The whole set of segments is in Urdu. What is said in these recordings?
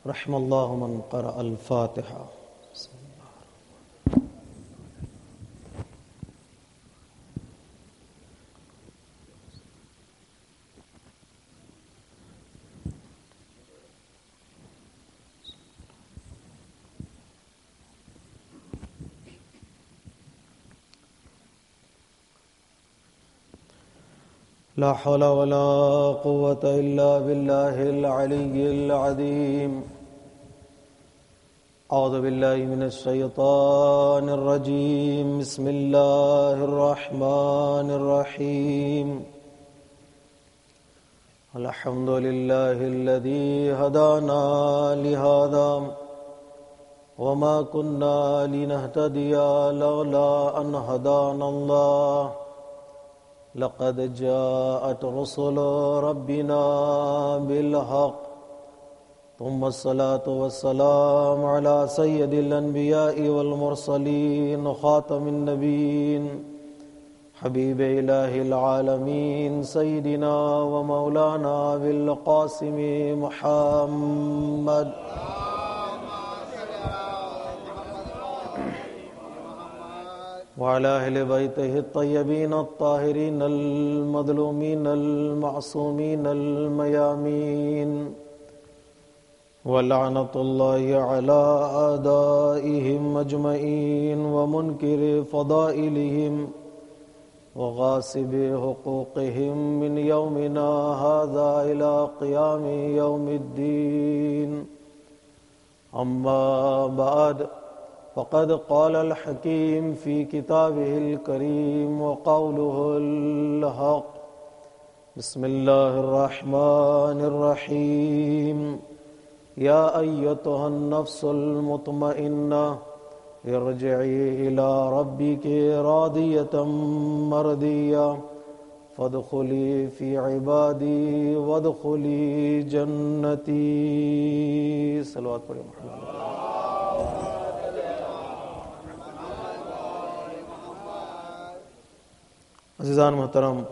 رحم الله من قرأ الفاتحة. لا حول ولا قوة إلا بالله العلي العظيم. أعوذ بالله من الشيطان الرجيم. بسم الله الرحمن الرحيم. الحمد لله الذي هدانا لهذا وما كنا لنهتدي لولا أن هدانا الله. لقد جاءت رسل ربنا بالحق. ثم الصلاة والسلام على سيد الأنبياء والمرسلين خاتم النبيين حبيب إله العالمين سيدنا ومولانا بالقاسم محمد وعلى أهل بيته الطيبين الطاهرين المظلومين المعصومين الميامين. ولعنة الله على أعدائهم أجمعين ومنكر فضائلهم وغاصب حقوقهم من يومنا هذا إلى قيام يوم الدين. أما بعد، فقد قال الحكيم في كتابه الكريم وقوله الحق. بسم الله الرحمن الرحيم. يا أيتها النفس المطمئنة ارجعي إلى ربك راضية مرضية فادخلي في عبادي وادخلي جنتي. صلوات پڑھیں محمد. عزیزان محترم،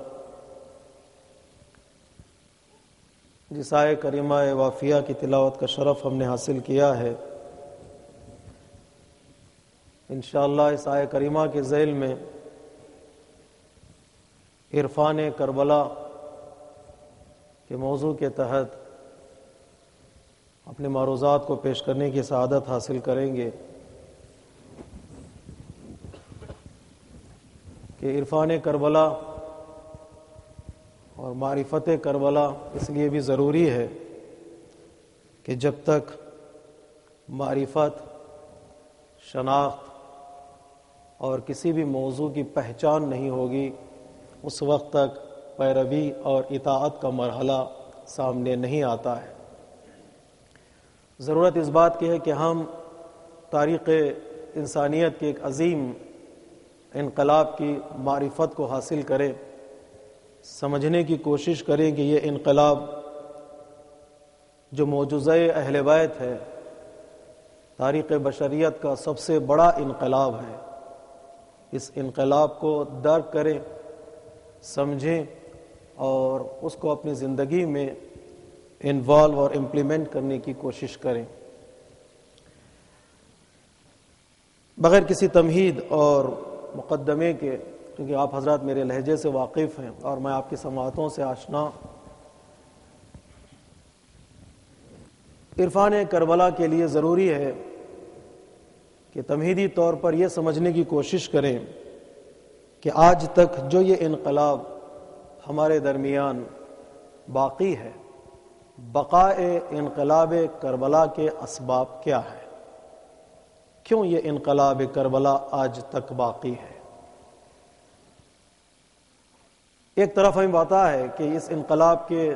جس آیہ کریمہ وافیہ کی تلاوت کا شرف ہم نے حاصل کیا ہے، انشاءاللہ اس آیہ کریمہ کے ذیل میں عرفان کربلا کے موضوع کے تحت اپنے معروضات کو پیش کرنے کی سعادت حاصل کریں گے کہ عرفان کربلا اور معرفت کربلا اس لیے بھی ضروری ہے کہ جب تک معرفت، شناخت اور کسی بھی موضوع کی پہچان نہیں ہوگی، اس وقت تک پیروی اور اطاعت کا مرحلہ سامنے نہیں آتا ہے. ضرورت اس بات کی ہے کہ ہم تاریخ انسانیت کے ایک عظیم انقلاب کی معرفت کو حاصل کریں، سمجھنے کی کوشش کریں کہ یہ انقلاب جو معجزہ اہل بیت ہے، تاریخ بشریت کا سب سے بڑا انقلاب ہے، اس انقلاب کو درک کریں، سمجھیں اور اس کو اپنی زندگی میں انوالو اور امپلیمنٹ کرنے کی کوشش کریں. بغیر کسی تمہید اور مقدمے کے، کیونکہ آپ حضرات میرے لہجے سے واقف ہیں اور میں آپ کی سماعتوں سے آشنا، عرفان کربلا کے لیے ضروری ہے کہ تمہیدی طور پر یہ سمجھنے کی کوشش کریں کہ آج تک جو یہ انقلاب ہمارے درمیان باقی ہے، بقائے انقلاب کربلا کے اسباب کیا ہے؟ کیوں یہ انقلاب کربلا آج تک باقی ہے؟ ایک طرف ہمیں پتہ ہے کہ اس انقلاب کے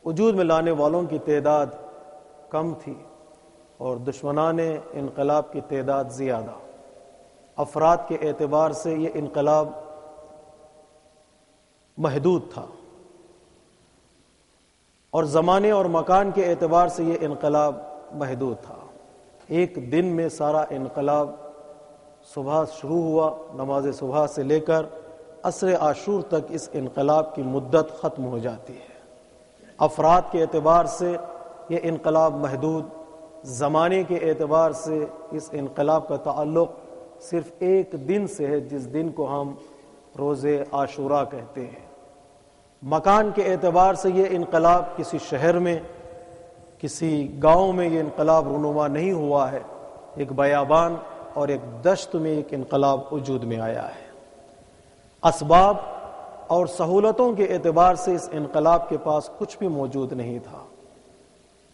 وجود میں لانے والوں کی تعداد کم تھی اور دشمنان انقلاب کی تعداد زیادہ. افراد کے اعتبار سے یہ انقلاب محدود تھا اور زمانے اور مکان کے اعتبار سے یہ انقلاب محدود تھا. ایک دن میں سارا انقلاب صبح شروع ہوا، نماز صبح سے لے کر عصر عاشور تک اس انقلاب کی مدت ختم ہو جاتی ہے. افراد کے اعتبار سے یہ انقلاب محدود زمانے کے اعتبار سے اس انقلاب کا تعلق صرف ایک دن سے ہے، جس دن کو ہم روز عاشوراء کہتے ہیں۔ مکان کے اعتبار سے یہ انقلاب کسی شہر میں، کسی گاؤں میں یہ انقلاب رونما نہیں ہوا ہے، ایک بیابان اور ایک دشت میں ایک انقلاب وجود میں آیا ہے۔ اسباب اور سہولتوں کے اعتبار سے اس انقلاب کے پاس کچھ بھی موجود نہیں تھا۔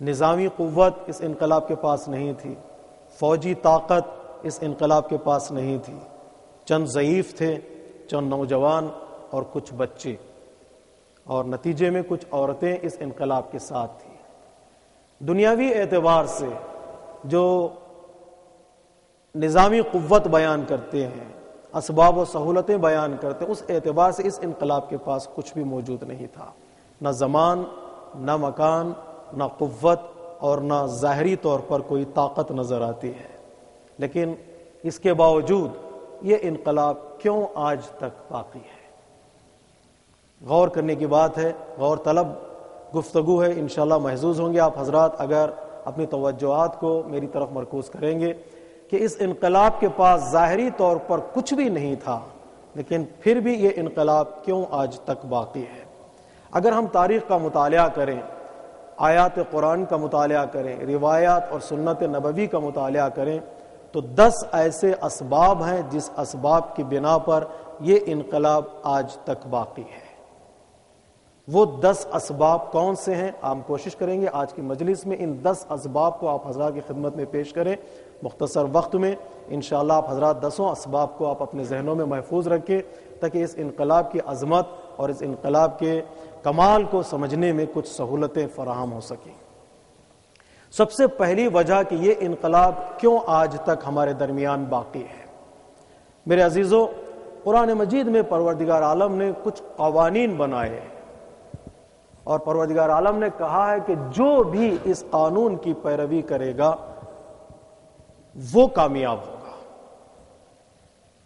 نظامی قوت اس انقلاب کے پاس نہیں تھی، فوجی طاقت اس انقلاب کے پاس نہیں تھی، چند ضعیف تھے، چند نوجوان اور کچھ بچے، اور نتیجے میں کچھ عورتیں اس انقلاب کے ساتھ تھیں۔ دنیاوی اعتبار سے جو نظامی قوت بیان کرتے ہیں، اسباب و سہولتیں بیان کرتے ہیں، اس اعتبار سے اس انقلاب کے پاس کچھ بھی موجود نہیں تھا، نہ زمان، نہ مکان، نہ قوت اور نہ ظاہری طور پر کوئی طاقت نظر آتی ہے۔ لیکن اس کے باوجود یہ انقلاب کیوں آج تک باقی ہے؟ غور کرنے کی بات ہے، غور طلب گفتگو ہے، انشاءاللہ محظوظ ہوں گے آپ حضرات اگر اپنی توجہات کو میری طرف مرکوز کریں گے کہ اس انقلاب کے پاس ظاہری طور پر کچھ بھی نہیں تھا، لیکن پھر بھی یہ انقلاب کیوں آج تک باقی ہے۔ اگر ہم تاریخ کا مطالعہ کریں، آیات قرآن کا مطالعہ کریں، روایات اور سنت نبوی کا مطالعہ کریں، تو 10 ایسے اسباب ہیں جس اسباب کی بنا پر یہ انقلاب آج تک باقی ہے۔ وہ 10 اسباب کون سے ہیں؟ ہم کوشش کریں گے آج کی مجلس میں ان 10 اسباب کو آپ حضرات کی خدمت میں پیش کریں، مختصر وقت میں۔ انشاءاللہ آپ حضرات 10 اسباب کو آپ اپنے ذہنوں میں محفوظ رکھیں تاکہ اس انقلاب کی عظمت اور اس انقلاب کے کمال کو سمجھنے میں کچھ سہولتیں فراہم ہو سکیں۔ سب سے پہلی وجہ کہ یہ انقلاب کیوں آج تک ہمارے درمیان باقی ہے، میرے عزیزو، قرآن مجید میں پروردگار عالم نے کچھ قوانین بنائے اور پروردگار عالم نے کہا ہے کہ جو بھی اس قانون کی پیروی کرے گا وہ کامیاب ہوگا،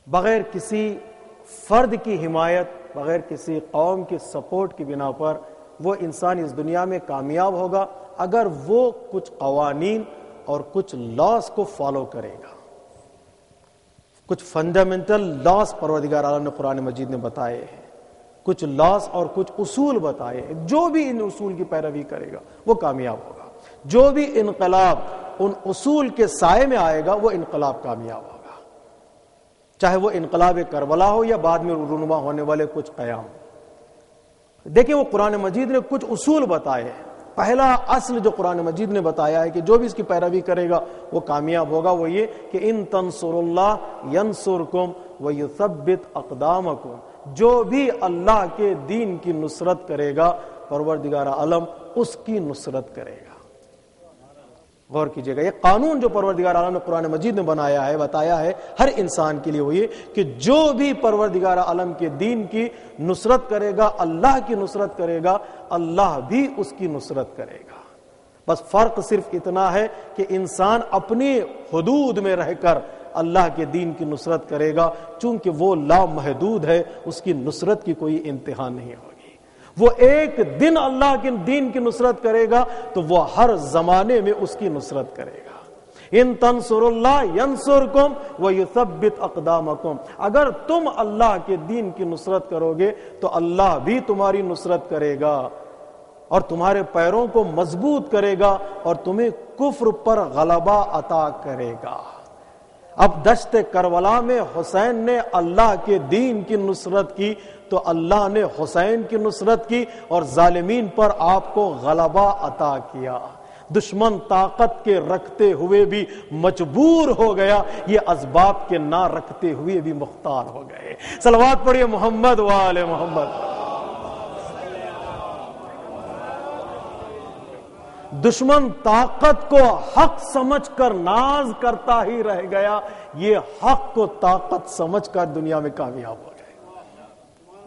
بغیر کسی فرد کی حمایت، بغیر کسی قوم کی سپورٹ کی بنا پر وہ انسان اس دنیا میں کامیاب ہوگا اگر وہ کچھ قوانین اور کچھ لاز کو فالو کرے گا۔ کچھ فنڈامنٹل لاز پروردگار عالم نے قرآن مجید نے بتائے ہیں، کچھ لاز اور کچھ اصول بتائے ہیں، جو بھی ان اصول کی پیروی کرے گا وہ کامیاب ہوگا۔ جو بھی انقلاب ان اصول کے سائے میں آئے گا وہ انقلاب کامیاب ہوگا، چاہے وہ انقلاب کربلا ہو یا بعد میں رونما ہونے والے کچھ قیام۔ دیکھیں وہ قرآن مجید نے کچھ اصول بتائے ہیں۔ پہلا اصل جو قرآن مجید نے بتایا ہے کہ جو بھی اس کی پیروی کرے گا وہ کامیاب ہوگا، وہ یہ کہ ان تنصروا اللہ ینصرکم ویثبت اقدامکم، جو بھی اللہ کے دین کی نصرت کرے گا پروردگار عالم اس کی نصرت کرے گا۔ غور کیجئے گا، یہ قانون جو پروردگار عالم نے قرآن مجید میں بنایا ہے، بتایا ہے ہر انسان کے لیے، وہ یہ کہ جو بھی پروردگار عالم کے دین کی نصرت کرے گا، اللہ کی نصرت کرے گا، اللہ بھی اس کی نصرت کرے گا۔ بس فرق صرف اتنا ہے کہ انسان اپنی حدود میں رہ کر اللہ کے دین کی نصرت کرے گا، چونکہ وہ لامحدود ہے، اس کی نصرت کی کوئی انتہا نہیں ہوگی۔ وہ ایک دن اللہ کے دین کی نصرت کرے گا تو وہ ہر زمانے میں اس کی نصرت کرے گا۔ ان تنصروا اللہ ینصرکم ویثبت اقدامکم، اگر تم اللہ کے دین کی نصرت کرو گے تو اللہ بھی تمہاری نصرت کرے گا اور تمہارے پیروں کو مضبوط کرے گا اور تمہیں کفر پر غلبہ عطا کرے گا۔ اب دشت کربلا میں حسین نے اللہ کے دین کی نصرت کی تو اللہ نے حسین کی نصرت کی اور ظالمین پر آپ کو غلبہ عطا کیا۔ دشمن طاقت کے رکھتے ہوئے بھی مجبور ہو گیا، یہ اسباب کے نہ رکھتے ہوئے بھی مختار ہو گئے۔ صلوات پڑھیے محمد وآل محمد۔ دشمن طاقت کو حق سمجھ کر ناز کرتا ہی رہ گیا، یہ حق کو طاقت سمجھ کر دنیا میں کامیاب ہو گئے۔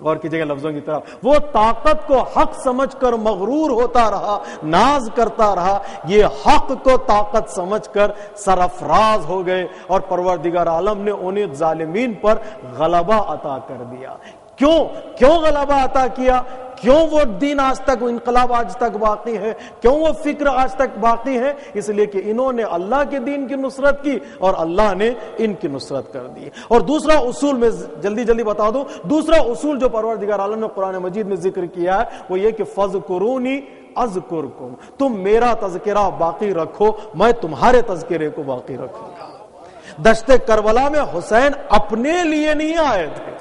غور کیجئے گا لفظوں کی طرف، وہ طاقت کو حق سمجھ کر مغرور ہوتا رہا، ناز کرتا رہا، یہ حق کو طاقت سمجھ کر سرفراز ہو گئے اور پروردگار عالم نے انہیں ظالمین پر غلبہ عطا کر دیا۔ کیوں غلبہ عطا کیا؟ کیوں وہ دین آج تک، وہ انقلاب آج تک باقی ہے؟ کیوں وہ فکر آج تک باقی ہے؟ اس لیے کہ انہوں نے اللہ کے دین کی نصرت کی اور اللہ نے ان کی نصرت کر دی۔ اور دوسرا اصول میں جلدی بتا دوں، دوسرا اصول جو پروردگار عالم نے قرآن مجید میں ذکر کیا ہے وہ یہ کہ فَاذْكُرُونِي اذکرکم، تم میرا تذکرہ باقی رکھو، میں تمہارے تذکرے کو باقی رکھوں گا۔ دشت کربلا میں حسین اپنے لیے نہیں آئے تھے،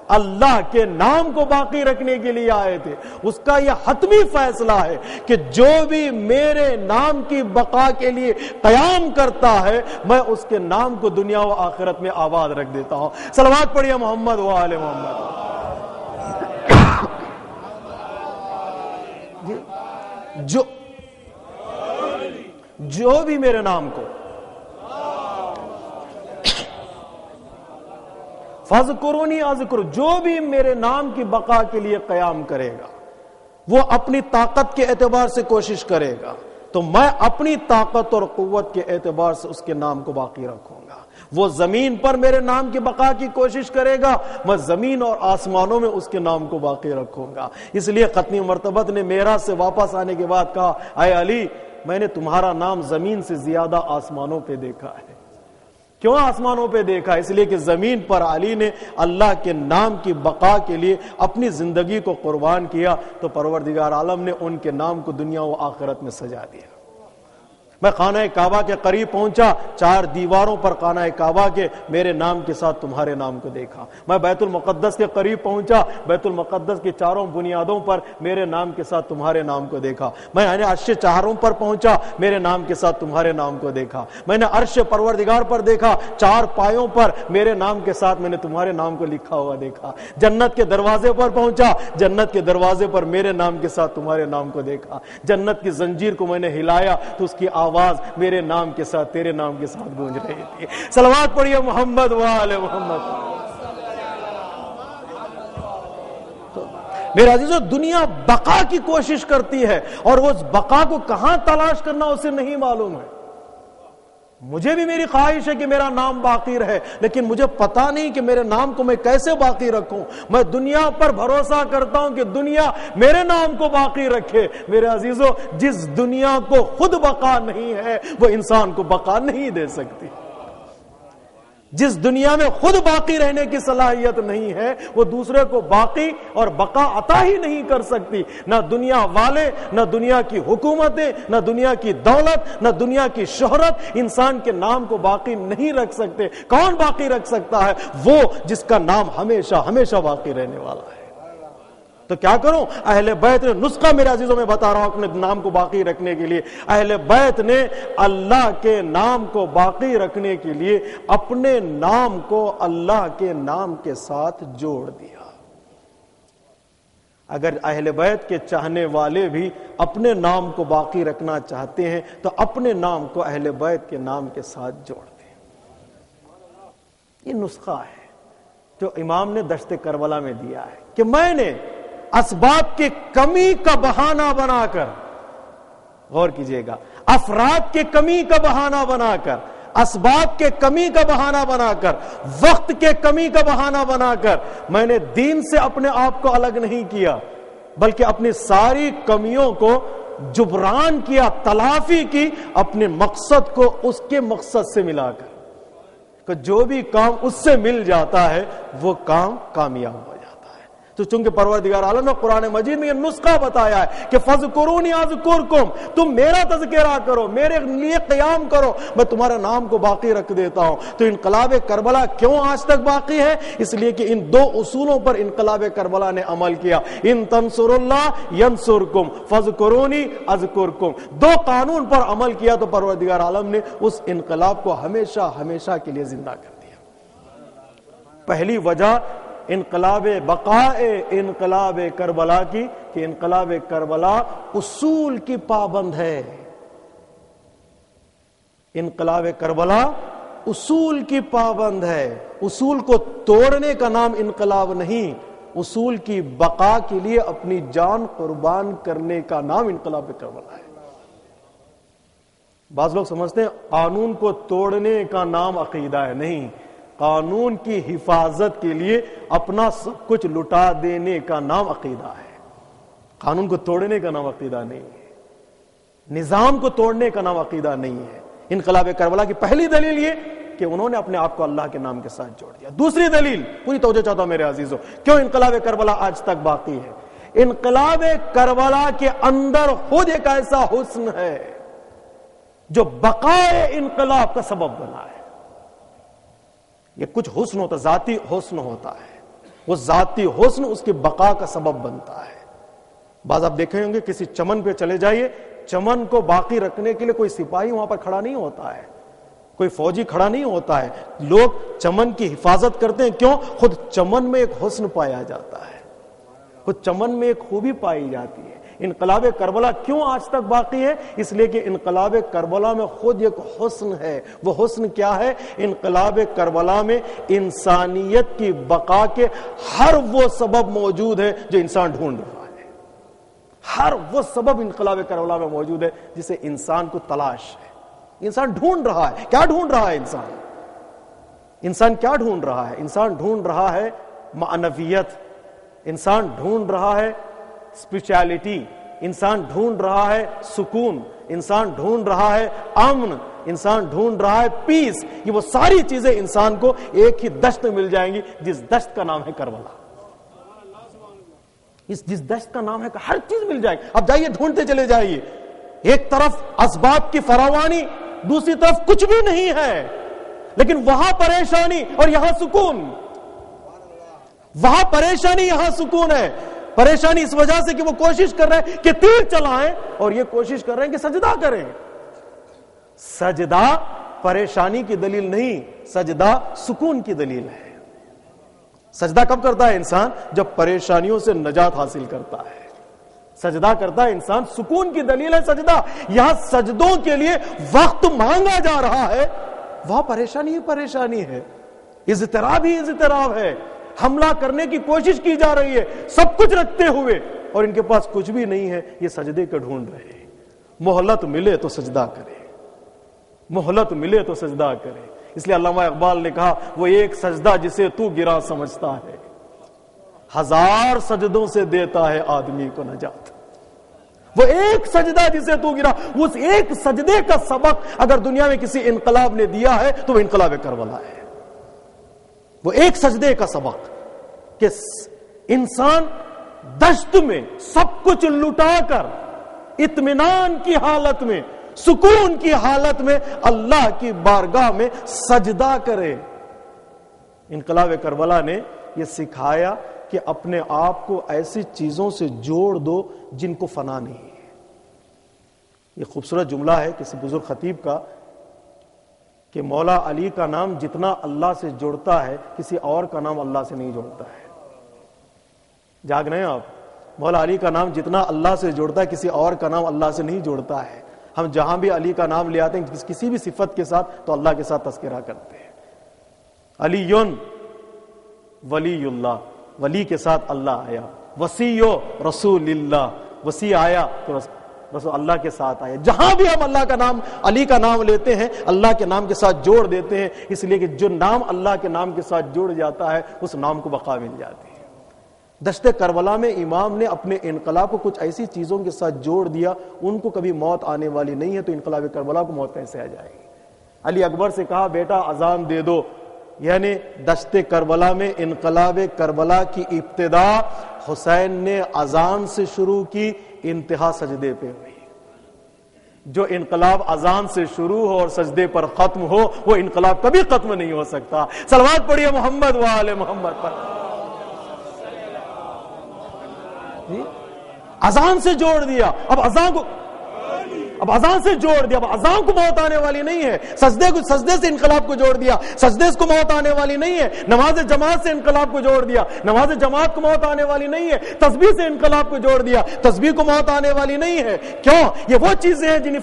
اللہ کے نام کو باقی رکھنے کے لیے آئے تھے۔ اس کا یہ حتمی فیصلہ ہے کہ جو بھی میرے نام کی بقا کے لیے قیام کرتا ہے، میں اس کے نام کو دنیا و آخرت میں آباد رکھ دیتا ہوں۔ صلوات پڑھیے محمد و آل محمد۔ جو بھی میرے نام کو فَاذْكُرُونِي اذکر، جو بھی میرے نام کی بقا کے لیے قیام کرے گا، وہ اپنی طاقت کے اعتبار سے کوشش کرے گا، تو میں اپنی طاقت اور قوت کے اعتبار سے اس کے نام کو باقی رکھوں گا۔ وہ زمین پر میرے نام کی بقا کی کوشش کرے گا، میں زمین اور آسمانوں میں اس کے نام کو باقی رکھوں گا۔ اس لیے ختمی مرتبت نے معراج سے واپس آنے کے بعد کہا، اے علی، میں نے تمہارا نام زمین سے زیادہ آسمانوں پہ دیکھا ہے۔ کیوں آسمانوں پہ دیکھا؟ اس لیے کہ زمین پر علی نے اللہ کے نام کی بقا کے لیے اپنی زندگی کو قربان کیا، تو پروردگار عالم نے ان کے نام کو دنیا و آخرت میں سجا دیا۔ میں خانہ کعبہ کے قریب پہنچا، 4 دیواروں پر خانہ کعبہ کے میرے نام کے ساتھ تمہارے نام کو دیکھا۔ میں بیت المقدس کے قریب پہنچا، بیت المقدس کی 4 بنیادوں پر میرے نام کے ساتھ تمہارے نام کو دیکھا۔ میں عرش چہاروں پر پہنچا، میرے نام کے ساتھ تمہارے نام کو دیکھا۔ میں نے عرش پروردگار پر دیکھا، 4 پایوں پر میرے نام کے ساتھ میں نے تمہارے نام کو لکھا ہوا دیکھا۔ جنت کے دروازے پر پہنچا، جنت کے دروازے پر میرے نام کے ساتھ تمہارے نام کو دیکھا۔ جنت کی زنجیر کو میں نے ہلایا تو اس کی آواز میرے نام کے ساتھ تیرے نام کے ساتھ گونج رہی تھی۔ صلوات پڑھیے محمد و آل محمد۔ میرے عزیزو، دنیا بقا کی کوشش کرتی ہے اور وہ بقا کو کہاں تلاش کرنا اسے نہیں معلوم ہے۔ مجھے بھی میری خواہش ہے کہ میرا نام باقی رہے، لیکن مجھے پتا نہیں کہ میرے نام کو میں کیسے باقی رکھوں۔ میں دنیا پر بھروسہ کرتا ہوں کہ دنیا میرے نام کو باقی رکھے۔ میرے عزیزو، جس دنیا کو خود بقا نہیں ہے وہ انسان کو بقا نہیں دے سکتی۔ جس دنیا میں خود باقی رہنے کی صلاحیت نہیں ہے وہ دوسرے کو باقی اور بقا عطا ہی نہیں کر سکتی۔ نہ دنیا والے، نہ دنیا کی حکومتیں، نہ دنیا کی دولت، نہ دنیا کی شہرت انسان کے نام کو باقی نہیں رکھ سکتے۔ کون باقی رکھ سکتا ہے؟ وہ جس کا نام ہمیشہ ہمیشہ باقی رہنے والا ہے۔ تو کیا کروں؟ اہل بیت نے نسخہ، میرے عزیزوں میں بتا رہا ہوں اپنے نام کو باقی رکھنے کے لیے۔ اہل بیت نے اللہ کے نام کو باقی رکھنے کے لیے اپنے نام کو اللہ کے نام کے ساتھ جوڑ دیا۔ اگر اہل بیت کے چاہنے والے بھی اپنے نام کو باقی رکھنا چاہتے ہیں تو اپنے نام کو اہل بیت کے نام کے ساتھ جوڑ دیں۔ یہ نسخہ ہے جو امام نے دشت کربلا میں دیا ہے کہ میں نے اسباب کی کمی کا بہانہ بنا کر، غور کیجئے گا، افراد کے کمی کا بہانہ بنا کر، اسباب کے کمی کا بہانہ بنا کر، وقت کے کمی کا بہانہ بنا کر میں نے دین سے اپنے آپ کو الگ نہیں کیا، بلکہ اپنی ساری کمیوں کو جبران کیا، تلافی کی، اپنے مقصد کو اس کے مقصد سے ملا کر کہ جو بھی کام اس سے مل جاتا ہے وہ کام کامیاب ہو جاتا ہے۔ تو چونکہ پروردگار عالم نے قرآن مجید میں یہ نسخہ بتایا ہے کہ فَاذْكُرُونِي اذکرکم، تم میرا تذکرہ کرو، میرے لیے قیام کرو، میں تمہارا نام کو باقی رکھ دیتا ہوں۔ تو انقلاب کربلا کیوں آج تک باقی ہے؟ اس لیے کہ ان 2 اصولوں پر انقلاب کربلا نے عمل کیا۔ ان تنصروا اللہ ینصرکم فاذکرونی اذکرکم، 2 قانون پر عمل کیا تو پروردگار عالم نے اس انقلاب کو ہمیشہ ہمیشہ کے لیے زندہ کر دیا۔ پہلی وجہ انقلاب بقائے انقلاب کربلا کی کہ انقلاب کربلا اصول کی پابند ہے۔ انقلاب کربلا اصول کی پابند ہے۔ اصول کو توڑنے کا نام انقلاب نہیں، اصول کی بقا کے لیے اپنی جان قربان کرنے کا نام انقلاب کربلا ہے۔ بعض لوگ سمجھتے ہیں قانون کو توڑنے کا نام عقیدہ ہے، نہیں، قانون کی حفاظت کے لیے اپنا سب کچھ لٹا دینے کا نام عقیدہ ہے. قانون کو توڑنے کا نام عقیدہ نہیں ہے، نظام کو توڑنے کا نام عقیدہ نہیں ہے. انقلاب کربلا کی پہلی دلیل یہ کہ انہوں نے اپنے آپ کو اللہ کے نام کے ساتھ جوڑ دیا. دوسری دلیل پوری توجہ چاہتا ہوں میرے عزیزوں، کیوں انقلاب کربلا آج تک باقی ہے. انقلاب کربلا کے اندر خود ایک ایسا حسن ہے جو بقائے انقلاب کا سبب بنا ہے. یہ کچھ حسن ہوتا، ذاتی حسن ہوتا ہے، وہ ذاتی حسن اس کی بقا کا سبب بنتا ہے. بعض آپ دیکھیں ہوں گے کسی چمن پہ چلے جائیے، چمن کو باقی رکھنے کے لیے کوئی سپاہی وہاں پر کھڑا نہیں ہوتا ہے، کوئی فوجی کھڑا نہیں ہوتا ہے. لوگ چمن کی حفاظت کرتے ہیں. کیوں؟ خود چمن میں ایک حسن پایا جاتا ہے، خود چمن میں ایک خوبی پائی جاتی ہے. انقلاب کربلا کیوں آج تک باقی ہے؟ اس لیے کہ انقلاب کربلا میں خود ایک حسن ہے. وہ حسن کیا ہے؟ انقلاب کربلا میں انسانیت کی بقا کے ہر وہ سبب موجود ہے جو انسان ڈھونڈ رہا ہے. ہر وہ سبب انقلاب کربلا میں موجود ہے جسے انسان کو تلاش ہے. انسان ڈھونڈ رہا ہے. کیا ڈھونڈ رہا ہے انسان؟ انسان کیا ڈھونڈ رہا ہے؟ انسان ڈھونڈ رہا ہے معنویت، انسان ڈھونڈ رہا ہے اسپرچویلٹی، انسان ڈھونڈ رہا ہے سکون، انسان ڈھونڈ رہا ہے امن، انسان ڈھونڈ رہا ہے پیس. یہ وہ ساری چیزیں انسان کو ایک ہی دشت میں مل جائیں گی جس دشت کا نام ہے کربلا. جس دشت کا نام ہے کہ ہر چیز مل جائے گی. اب جائیے ڈھونڈتے چلے جائیے. ایک طرف اسباب کی فراوانی، دوسری طرف کچھ بھی نہیں ہے، لیکن وہاں پریشانی اور یہاں سکون. وہاں پریشانی، یہاں سکون ہے. پریشانی اس وجہ سے کہ وہ کوشش کر رہے ہیں کہ تیر چلائیں، اور یہ کوشش کر رہے ہیں کہ سجدہ کریں. سجدہ پریشانی کی دلیل نہیں، سجدہ سکون کی دلیل ہے. سجدہ کب کرتا ہے انسان؟ جب پریشانیوں سے نجات حاصل کرتا ہے. سجدہ کرتا ہے انسان، سکون کی دلیل ہے سجدہ. یہاں سجدوں کے لیے وقت مانگا جا رہا ہے، وہاں پریشانی ہی پریشانی ہے، اضطراب ہی اضطراب ہے. حملہ کرنے کی کوشش کی جا رہی ہے سب کچھ رکھتے ہوئے، اور ان کے پاس کچھ بھی نہیں ہے. یہ سجدے کو ڈھونڈ رہے ہیں. مہلت ملے تو سجدہ کرے، مہلت ملے تو سجدہ کرے. اس لیے علامہ اقبال نے کہا وہ ایک سجدہ جسے تو گرا سمجھتا ہے، ہزار سجدوں سے دیتا ہے آدمی کو نجات. وہ ایک سجدہ جسے تو گرا، اس ایک سجدے کا سبق اگر دنیا میں کسی انقلاب نے دیا ہے تو وہ انقلاب کربلا ہے. وہ ایک سجدے کا سبق کہ انسان دشت میں سب کچھ لٹا کر اطمینان کی حالت میں، سکون کی حالت میں اللہ کی بارگاہ میں سجدہ کرے. انقلاب کربلا نے یہ سکھایا کہ اپنے آپ کو ایسی چیزوں سے جوڑ دو جن کو فنا نہیں ہے. یہ خوبصورت جملہ ہے کسی بزرگ خطیب کا کہ مولا علی کا نام جتنا اللہ سے جوڑتا ہے کسی اور کا نام اللہ سے نہیں جوڑتا ہے. جاگ رہے ہیں آپ؟ مولا علی کا نام جتنا اللہ سے جوڑتا ہے کسی اور کا نام اللہ سے نہیں جوڑتا ہے. ہم جہاں بھی علی کا نام لے آتے ہیں کسی بھی صفت کے ساتھ تو اللہ کے ساتھ تذکرہ کرتے ہیں. علی ولی اللہ، ولی کے ساتھ اللہ آیا. وصی رسول اللہ، وصی آیا تو رسول اللہ کے ساتھ آیا. جہاں بھی ہم اللہ کا نام، علی کا نام لیتے ہیں اللہ کے نام کے ساتھ جوڑ دیتے ہیں، اس لیے کہ جو نام اللہ کے نام کے ساتھ جوڑ جاتا ہے اس نام کو بقا مل جاتی ہے. دشت کربلا میں امام نے اپنے انقلاب کو کچھ ایسی چیزوں کے ساتھ جوڑ دیا ان کو کبھی موت آنے والی نہیں ہے، تو انقلاب کربلا کو موت کیسے آ جائے گی؟ علی اکبر سے کہا بیٹا اذان دے دو، یعنی دشت کربلا میں انقلاب کربلا کی ابتدا حسین نے اذان سے شروع کی، انتہا سجدے پہ ہوئی. جو انقلاب اذان سے شروع ہو اور سجدے پر ختم ہو وہ انقلاب کبھی ختم نہیں ہو سکتا. صلوات پڑھیے محمد و آل محمد پر. اذان سے جوڑ دیا، اب اذان سے جوڑ دیا، اب اذان کو موت آنے والی نہیں ہے. سجدے سے انقلاب کو جوڑ دیا، سجدے کو موت آنے والی نہیں ہے. نماز جماعت سے انقلاب کو جوڑ دیا، نماز جماعت کو موت آنے والی نہیں ہے. تسبیح سے انقلاب کو جوڑ دیا، تسبیح کو موت آنے والی نہیں ہے. کیوں؟ یہ وہ چیزیں ہیں جنہیں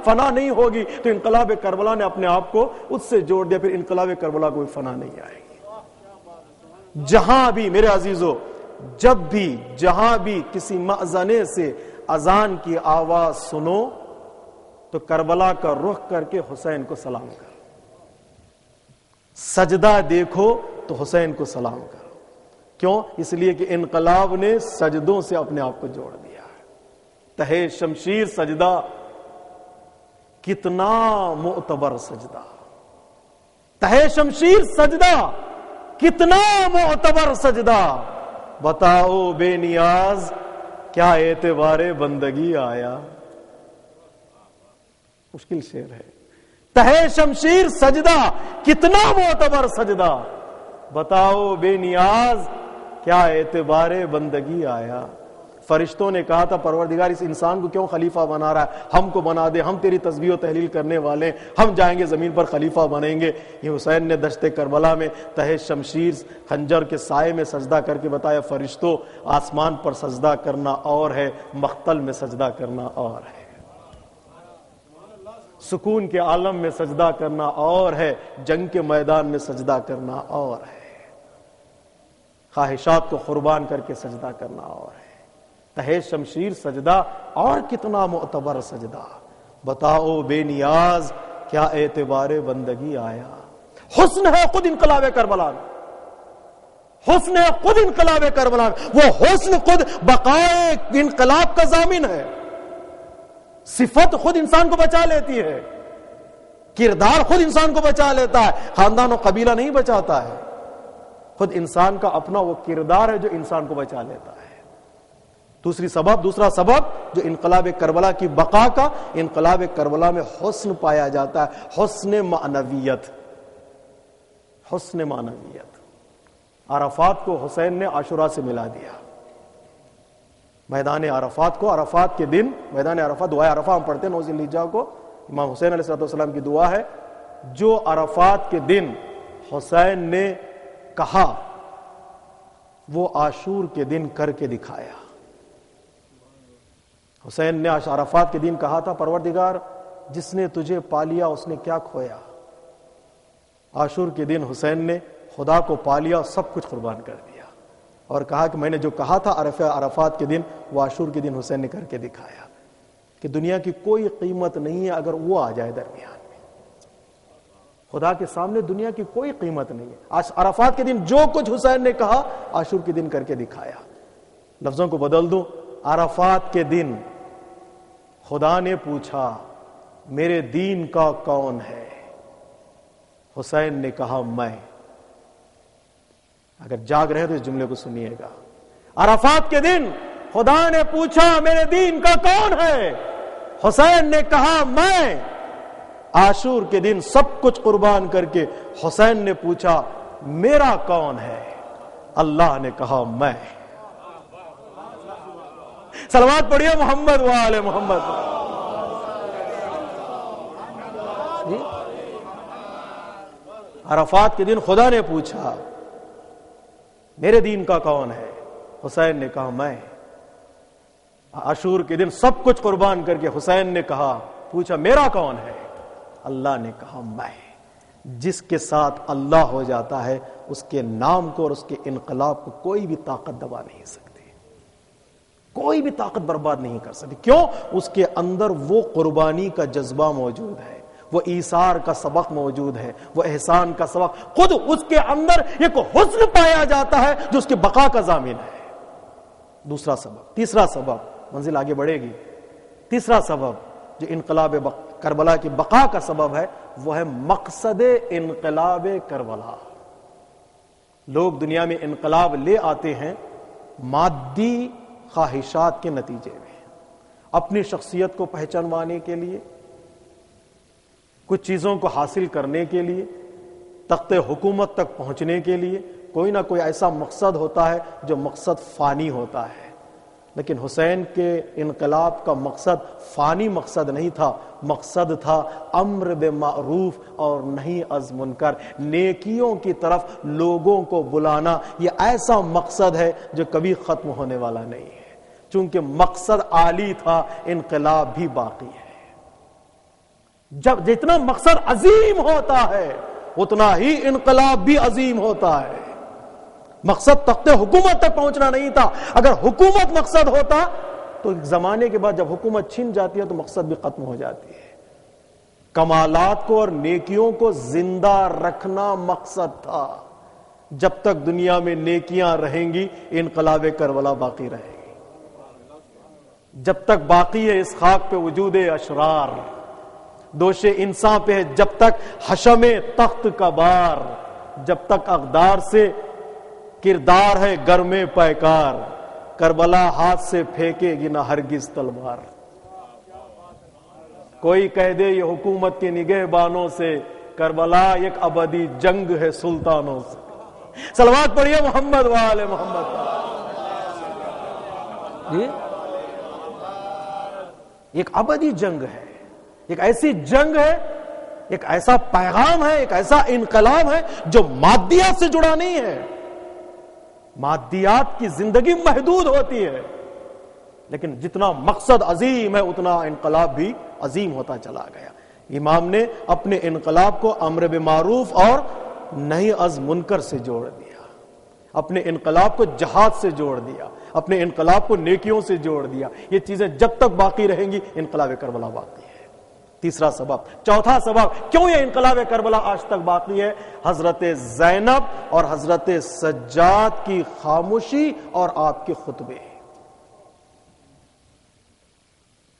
فنا نہیں ہوگی. تو انقلاب کربلا نے اپنے آپ کو اس سے جوڑ دیا، پھر انقلاب کربلا کوئی فنا نہیں آئے گی. جہاں بھی میرے عزیزو، جب بھی جہاں بھی کسی مأذنے سے اذان کی آواز سنو تو کربلا کا رخ کر کے حسین کو سلام کر. سجدہ دیکھو تو حسین کو سلام کرو. کیوں؟ اس لیے کہ انقلاب نے سجدوں سے اپنے آپ کو جوڑ دیا ہے. تہے شمشیر سجدہ، کتنا معتبر سجدہ. تہے شمشیر سجدہ، کتنا معتبر سجدہ. بتاؤ بے نیاز کیا اعتبار بندگی آیا. مشکل شعر ہے. تہے شمشیر سجدہ، کتنا معتبر سجدہ. بتاؤ بے نیاز کیا اعتبار بندگی آیا. فرشتوں نے کہا تھا پروردگار اس انسان کو کیوں خلیفہ بنا رہا ہے، ہم کو بنا دے، ہم تیری تسبیح و تحلیل کرنے والے، ہم جائیں گے زمین پر خلیفہ بنیں گے. یہ حسین نے دشت کربلا میں تہے شمشیر خنجر کے سائے میں سجدہ کر کے بتایا فرشتوں آسمان پر سجدہ کرنا اور ہے، مقتل میں سجدہ کرنا اور ہے، سکون کے عالم میں سجدہ کرنا اور ہے، جنگ کے میدان میں سجدہ کرنا اور ہے، خواہشات کو قربان کر کے سجدہ کرنا اور ہے. تہے شمشیر سجدہ اور کتنا معتبر سجدہ. بتاؤ بے نیاز کیا اعتبار بندگی آیا. حسن ہے خود انقلاب کربلا میں، حسن ہے خود انقلاب کربلا میں. وہ حسن خود بقائے انقلاب کا ضامن ہے. صفت خود انسان کو بچا لیتی ہے، کردار خود انسان کو بچا لیتا ہے، خاندان و قبیلہ نہیں بچاتا ہے. خود انسان کا اپنا وہ کردار ہے جو انسان کو بچا لیتا ہے. دوسرا سبب جو انقلاب کربلا کی بقا کا، انقلاب کربلا میں حسن پایا جاتا ہے، حسن معنویت. حسن معنویت. عرفات کو حسین نے عاشورہ سے ملا دیا. میدان عرفات کو، عرفات کے دن میدان عرفات، دعائے عرفہ ہم پڑھتے ہیں 9 ذی الحجہ کو، امام حسین علیہ السلام کی دعا ہے. جو عرفات کے دن حسین نے کہا وہ عاشور کے دن کر کے دکھایا. حسین نے عرفات کے دن کہا تھا پروردگار جس نے تجھے پا لیا اس نے کیا کھویا. عاشور کے دن حسین نے خدا کو پا لیا اور سب کچھ قربان کر دیا اور کہا کہ میں نے جو کہا تھا عرفات کے دن وہ عاشور کے دن حسین نے کر کے دکھایا کہ دنیا کی کوئی قیمت نہیں ہے اگر وہ آ جائے درمیان میں. خدا کے سامنے دنیا کی کوئی قیمت نہیں ہے. عرفات کے دن جو کچھ حسین نے کہا عاشور کے دن کر کے دکھایا. لفظوں کو بدل دوں، عرفات کے دن خدا نے پوچھا میرے دین کا کون ہے؟ حسین نے کہا میں. اگر جاگ رہے تو اس جملے کو سنیے گا. عرفات کے دن خدا نے پوچھا میرے دین کا کون ہے؟ حسین نے کہا میں. عاشور کے دن سب کچھ قربان کر کے حسین نے پوچھا میرا کون ہے؟ اللہ نے کہا میں. صلوات پڑھیے محمد وآل محمد. عرفات کے دن خدا نے پوچھا میرے دین کا کون ہے؟ حسین نے کہا میں. عاشور کے دن سب کچھ قربان کر کے حسین نے کہا پوچھا میرا کون ہے؟ اللہ نے کہا میں. جس کے ساتھ اللہ ہو جاتا ہے اس کے نام کو اور اس کے انقلاب کو کوئی بھی طاقت دبا نہیں سکتی، کوئی بھی طاقت برباد نہیں کر سکتی. کیوں؟ اس کے اندر وہ قربانی کا جذبہ موجود ہے، وہ ایثار کا سبق موجود ہے، وہ احسان کا سبق. خود اس کے اندر ایک حسن پایا جاتا ہے جو اس کی بقا کا ضامن ہے. دوسرا سبب. تیسرا سبب، منزل آگے بڑھے گی. تیسرا سبب جو انقلاب کربلا کی بقا کا سبب ہے وہ ہے مقصد انقلاب کربلا. لوگ دنیا میں انقلاب لے آتے ہیں مادی خواہشات کے نتیجے میں، اپنی شخصیت کو پہچانوانے کے لیے، کچھ چیزوں کو حاصل کرنے کے لیے، تخت حکومت تک پہنچنے کے لیے. کوئی نہ کوئی ایسا مقصد ہوتا ہے جو مقصد فانی ہوتا ہے. لیکن حسین کے انقلاب کا مقصد فانی مقصد نہیں تھا، مقصد تھا امر بالمعروف اور نہی از منکر، نیکیوں کی طرف لوگوں کو بلانا. یہ ایسا مقصد ہے جو کبھی ختم ہونے والا نہیں ہے. چونکہ مقصد عالی تھا انقلاب بھی باقی ہے. جب جتنا مقصد عظیم ہوتا ہے اتنا ہی انقلاب بھی عظیم ہوتا ہے. مقصد تخت حکومت تک پہنچنا نہیں تھا. اگر حکومت مقصد ہوتا تو ایک زمانے کے بعد جب حکومت چھن جاتی ہے تو مقصد بھی ختم ہو جاتی ہے. کمالات کو اور نیکیوں کو زندہ رکھنا مقصد تھا. جب تک دنیا میں نیکیاں رہیں گی انقلاب کربلا باقی رہے گی. جب تک باقی ہے اس خاک پہ وجود اشرار، دوش انسان پہ ہے جب تک حشم تخت کا بار، جب تک اقدار سے کردار ہے گرم پیکار، کربلا ہاتھ سے پھینکے گی نہ ہرگز تلوار. کوئی کہہ دے یہ حکومت کے نگہبانوں سے، کربلا ایک ابدی جنگ ہے سلطانوں سے. صلوات پڑھیے محمد وآل محمد. جی ایک ابدی جنگ ہے، ایک ایسی جنگ ہے، ایک ایسا پیغام ہے، ایک ایسا انقلاب ہے جو مادیات سے جڑا نہیں ہے. مادیات کی زندگی محدود ہوتی ہے، لیکن جتنا مقصد عظیم ہے اتنا انقلاب بھی عظیم ہوتا چلا گیا. امام نے اپنے انقلاب کو امر بالمعروف اور نہی از منکر سے جوڑ دیا، اپنے انقلاب کو جہاد سے جوڑ دیا، اپنے انقلاب کو نیکیوں سے جوڑ دیا. یہ چیزیں جب تک باقی رہیں گی انقلاب کربلا باقی ہے. تیسرا سبب. چوتھا سبب کیوں یہ انقلاب کربلا آج تک باقی ہے؟ حضرت زینب اور حضرت سجاد کی خاموشی اور آپ کے خطبے.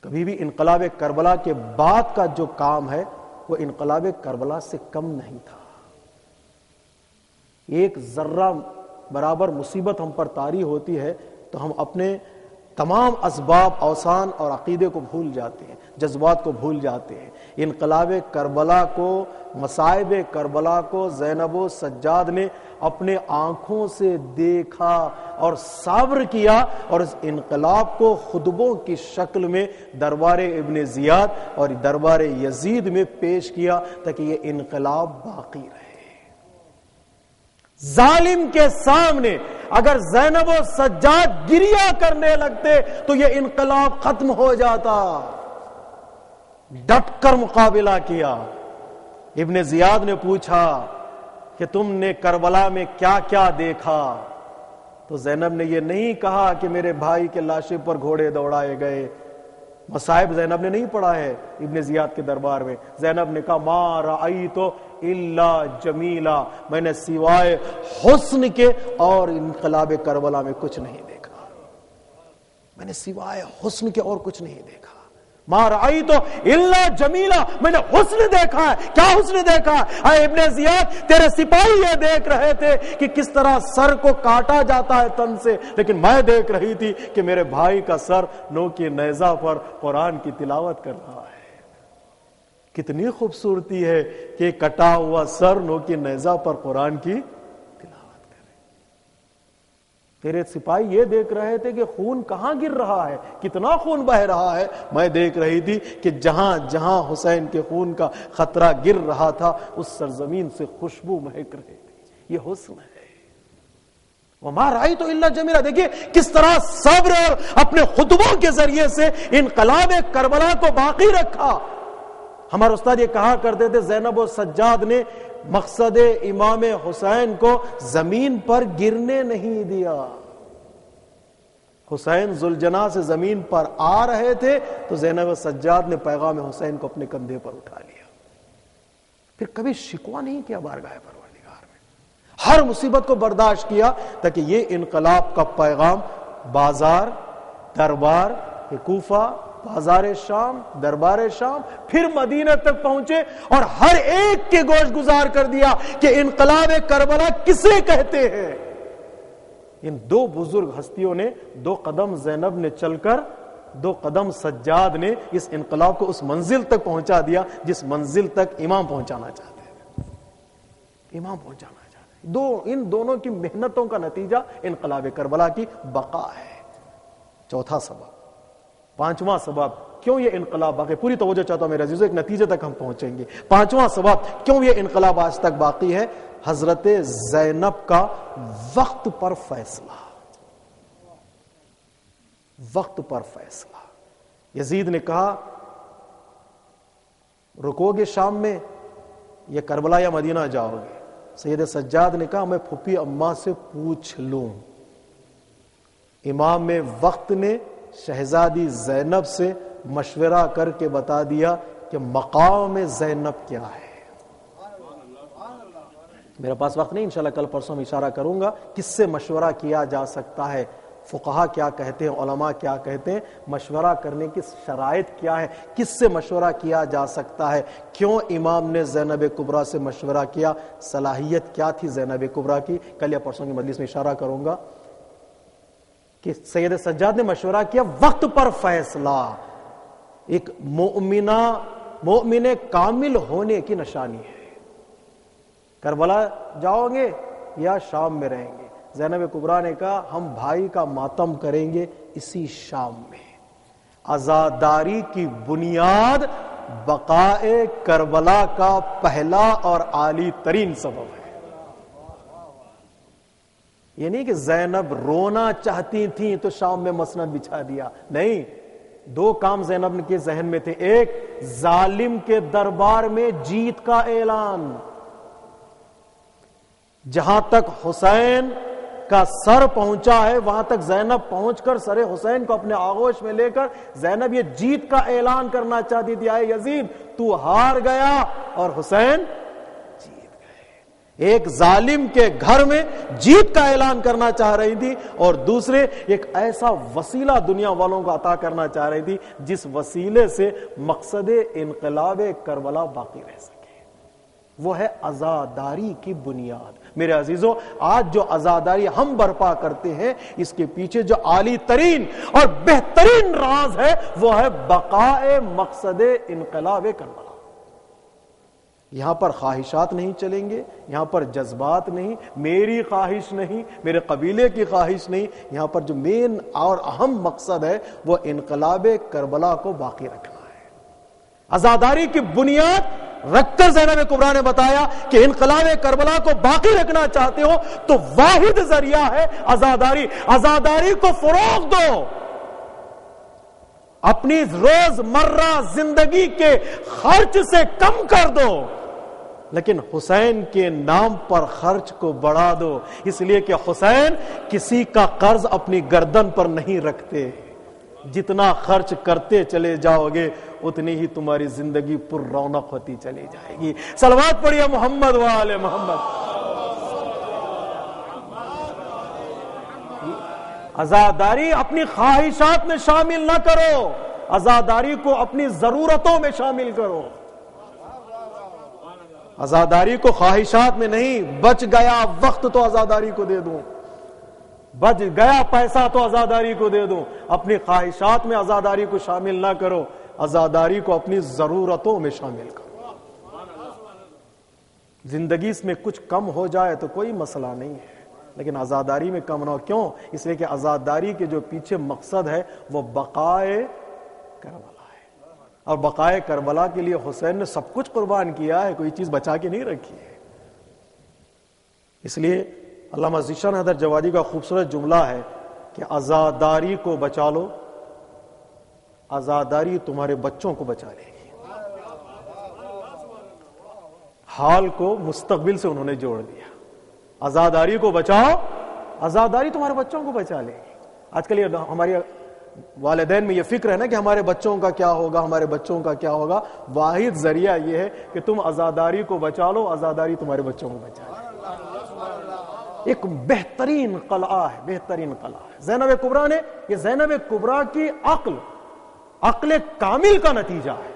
کبھی بھی انقلاب کربلا کے بعد کا جو کام ہے وہ انقلاب کربلا سے کم نہیں تھا. ایک ذرہ برابر مصیبت ہم پر طاری ہوتی ہے تو ہم اپنے تمام اسباب، اوسان اور عقیدے کو بھول جاتے ہیں، جذبات کو بھول جاتے ہیں. انقلاب کربلا کو، مصائب کربلا کو زینب و سجاد نے اپنے آنکھوں سے دیکھا اور صبر کیا، اور اس انقلاب کو خطبوں کی شکل میں دربار ابن زیاد اور دربار یزید میں پیش کیا تاکہ یہ انقلاب باقی رہے. ظالم کے سامنے اگر زینب و سجاد گریہ کرنے لگتے تو یہ انقلاب ختم ہو جاتا. ڈٹ کر مقابلہ کیا. ابن زیاد نے پوچھا کہ تم نے کربلا میں کیا کیا دیکھا؟ تو زینب نے یہ نہیں کہا کہ میرے بھائی کے لاشے پر گھوڑے دوڑائے گئے. مصائب زینب نے نہیں پڑھا ہے ابن زیاد کے دربار میں. زینب نے کہا ما رأیت الا جمیلا، میں نے سوائے حسن کے اور انقلاب کربلا میں کچھ نہیں دیکھا. میں نے سوائے حسن کے اور کچھ نہیں دیکھا. ما رأیت الا جمیلا، میں نے حسن دیکھا ہے. کیا حسن دیکھا ہے؟ اے ابن زیاد، تیرے سپاہی یہ دیکھ رہے تھے کہ کس طرح سر کو کاٹا جاتا ہے تن سے، لیکن میں دیکھ رہی تھی کہ میرے بھائی کا سر نو کی نیزہ پر قرآن کی تلاوت کر رہا ہے. کتنی خوبصورتی ہے کہ کٹا ہوا سر نو کی نیزہ پر قرآن کی تلاوت کرے. تیرے سپاہی یہ دیکھ رہے تھے کہ خون کہاں گر رہا ہے، کتنا خون بہ رہا ہے. میں دیکھ رہی تھی کہ جہاں جہاں حسین کے خون کا خطرہ گر رہا تھا اس سرزمین سے خوشبو مہک رہی تھی. یہ حسن ہے. وما رأیت الا جمیلا. دیکھیے کس طرح صبر اور اپنے خطبوں کے ذریعے سے انقلاب کربلا کو باقی رکھا. ہمارے استاد یہ کہا کرتے تھے زینب و سجاد نے مقصد امام حسین کو زمین پر گرنے نہیں دیا. حسین ذوالجناح سے زمین پر آ رہے تھے تو زینب و سجاد نے پیغام حسین کو اپنے کندھے پر اٹھا لیا. پھر کبھی شکوہ نہیں کیا بارگاہ پروردگار میں. ہر مصیبت کو برداشت کیا تاکہ یہ انقلاب کا پیغام بازار، دربار کوفہ، بازار شام، دربار شام، پھر مدینہ تک پہنچے اور ہر ایک کے گوش گزار کر دیا کہ انقلاب کربلا کسے کہتے ہیں. ان دو بزرگ ہستیوں نے 2 قدم زینب نے چل کر 2 قدم سجاد نے اس انقلاب کو اس منزل تک پہنچا دیا جس منزل تک امام پہنچانا چاہتے ہیں. امام پہنچانا چاہتے ہیں. ان دونوں کی محنتوں کا نتیجہ انقلاب کربلا کی بقا ہے. چوتھا سبب. پانچواں سبب کیوں یہ انقلاب باقی. پوری توجہ چاہتا ہوں میرے عزیزو، ایک نتیجے تک ہم پہنچیں گے. پانچواں سبب کیوں یہ انقلاب آج تک باقی ہے، حضرت زینب کا وقت پر فیصلہ. وقت پر فیصلہ. یزید نے کہا رکو گے شام میں یا کربلا یا مدینہ جاؤ گے؟ سید سجاد نے کہا میں پھپھی اماں سے پوچھ لوں. امام وقت نے شہزادی زینب سے مشورہ کر کے بتا دیا کہ مقام زینب کیا ہے. میرے پاس وقت نہیں، انشاءاللہ کل پرسوں میں اشارہ کروں گا کس سے مشورہ کیا جا سکتا ہے، فقہا کیا کہتے ہیں، علماء کیا کہتے ہیں، مشورہ کرنے کی شرائط کیا ہے، کس سے مشورہ کیا جا سکتا ہے، کیوں امام نے زینب کبریٰ سے مشورہ کیا، صلاحیت کیا تھی زینب کبریٰ کی. کل یا پرسوں کی مجلس میں اشارہ کروں گا کہ سید سجاد نے مشورہ کیا، وقت پر فیصلہ ایک مومن کامل ہونے کی نشانی ہے. کربلا جاؤ گے یا شام میں رہیں گے؟ زینب کبریٰ نے کہا ہم بھائی کا ماتم کریں گے اسی شام میں. عزاداری کی بنیاد بقائے کربلا کا پہلا اور عالی ترین سبب ہے. یہ نہیں کہ زینب رونا چاہتی تھیں تو شام میں مسند بچھا دیا، نہیں. دو کام زینب کے ذہن میں تھے، ایک ظالم کے دربار میں جیت کا اعلان. جہاں تک حسین کا سر پہنچا ہے وہاں تک زینب پہنچ کر سر حسین کو اپنے آغوش میں لے کر زینب یہ جیت کا اعلان کرنا چاہتی تھی، آئے یزید تو ہار گیا اور حسین جیت گئے. ایک ظالم کے گھر میں جیت کا اعلان کرنا چاہ رہی تھی اور دوسرے ایک ایسا وسیلہ دنیا والوں کو عطا کرنا چاہ رہی تھی جس وسیلے سے مقصد انقلاب کربلا باقی رہ سکے. وہ ہے عزاداری کی بنیاد. میرے عزیزوں، آج جو عزاداری ہم برپا کرتے ہیں اس کے پیچھے جو عالی ترین اور بہترین راز ہے وہ ہے بقائے مقصد انقلاب کربلا. یہاں پر خواہشات نہیں چلیں گے، یہاں پر جذبات نہیں، میری خواہش نہیں، میرے قبیلے کی خواہش نہیں. یہاں پر جو مین اور اہم مقصد ہے وہ انقلاب کربلا کو باقی رکھنا ہے. عزاداری کی بنیاد رکھ کر زینب کبریٰ نے بتایا کہ انقلاب کربلا کو باقی رکھنا چاہتے ہو تو واحد ذریعہ ہے عزاداری. عزاداری کو فروغ دو، اپنی روزمرہ زندگی کے خرچ سے کم کر دو، لیکن حسین کے نام پر خرچ کو بڑھا دو، اس لیے کہ حسین کسی کا قرض اپنی گردن پر نہیں رکھتے. جتنا خرچ کرتے چلے جاؤ گے اتنی ہی تمہاری زندگی پر رونق ہوتی چلی جائے گی. صلوات پڑھیے محمد وآل محمد. عزاداری اپنی خواہشات میں شامل نہ کرو، عزاداری کو اپنی ضرورتوں میں شامل کرو. عزاداری کو خواہشات میں نہیں، بچ گیا وقت تو عزاداری کو دے دوں، بچ گیا پیسہ تو عزاداری کو دے دوں. اپنی خواہشات میں عزاداری کو شامل نہ کرو، عزاداری کو اپنی ضرورتوں میں شامل کرو. زندگی میں کچھ کم ہو جائے تو کوئی مسئلہ نہیں ہے، لیکن عزاداری میں کم نہ ہو. کیوں؟ اس لیے کہ عزاداری کے جو پیچھے مقصد ہے وہ بقائے کربلا ہے، اور بقائے کربلا کے لیے حسین نے سب کچھ قربان کیا ہے، کوئی چیز بچا کے نہیں رکھی ہے. اس لیے علامہ ذیشان حیدر جوادی کا خوبصورت جملہ ہے کہ عزاداری کو بچا لو، عزاداری تمہارے بچوں کو بچا لے گی. حال کو مستقبل سے انہوں نے جوڑ دیا. عزاداری کو بچاؤ، عزاداری تمہارے بچوں کو بچا لے گی. آج کل ہمارے والدین میں یہ فکر ہے نا کہ ہمارے بچوں کا کیا ہوگا، ہمارے بچوں کا کیا ہوگا. واحد ذریعہ یہ ہے کہ تم عزاداری کو بچا لو، عزاداری تمہارے بچوں کو بچا لے. ایک بہترین قلعہ ہے، بہترین قلعہ ہے زینب کبریٰ نے. یہ زینب کبریٰ کی عقل کامل کا نتیجہ ہے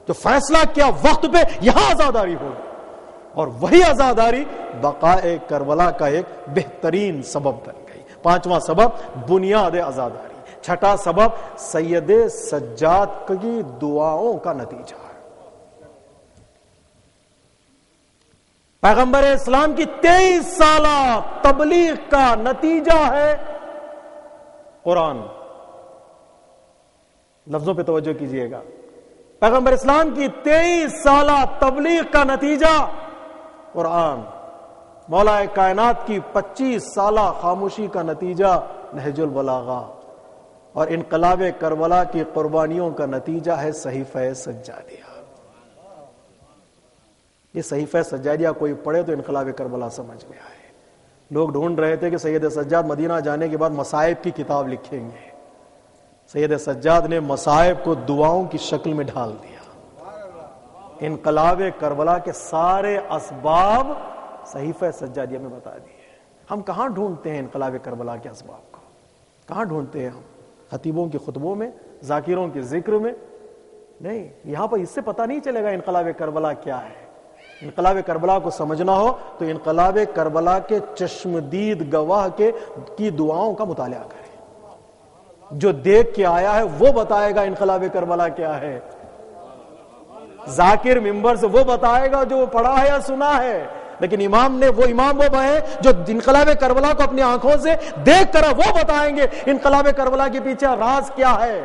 جو فیصلہ کیا وقت پہ یہاں عزاداری ہوگی، اور وہی عزاداری بقائے کربلا کا ایک بہترین سبب بن گئی. پانچواں سبب بنیاد عزاداری. چھٹا سبب سید سجاد کی دعاؤں کا نتیجہ ہے. پیغمبر اسلام کی 23 سالہ تبلیغ کا نتیجہ ہے قرآن. لفظوں پہ توجہ کیجئے گا. پیغمبر اسلام کی 23 سالہ تبلیغ کا نتیجہ قرآن. مولا کائنات کی 25 سالہ خاموشی کا نتیجہ نہج البلاغہ. اور انقلاب کربلا کی قربانیوں کا نتیجہ ہے صحیفہ سجادیہ. یہ صحیفہ سجادیہ کوئی پڑھے تو انقلاب کربلا سمجھ میں آئے. لوگ ڈھونڈ رہے تھے کہ سید سجاد مدینہ جانے کے بعد مصائب کی کتاب لکھیں گے. سید سجاد نے مصائب کو دعاؤں کی شکل میں ڈھال دیا. انقلاب کربلا کے سارے اسباب صحیفہ سجادیہ میں بتا دیے. ہم کہاں ڈھونڈتے ہیں انقلاب کربلا کے اسباب کو؟ کہاں ڈھونڈتے ہیں ہم؟ خطیبوں کے خطبوں میں، ذاکروں کے ذکر میں نہیں. یہاں پر اس سے پتہ نہیں چلے گا انقلاب کربلا کیا ہے. انقلاب کربلا کو سمجھنا ہو تو انقلاب کربلا کے چشمدید گواہ کی دعاؤں کا مطالعہ کریں. جو دیکھ کے آیا ہے وہ بتائے گا انقلاب کربلا کیا ہے. ذاکر منبر سے وہ بتائے گا جو وہ پڑھا ہے یا سنا ہے، لیکن امام وہ ہے جو انقلاب کربلا کو اپنی آنکھوں سے دیکھ کر وہ بتائیں گے انقلاب کربلا کے پیچھے راز کیا ہے،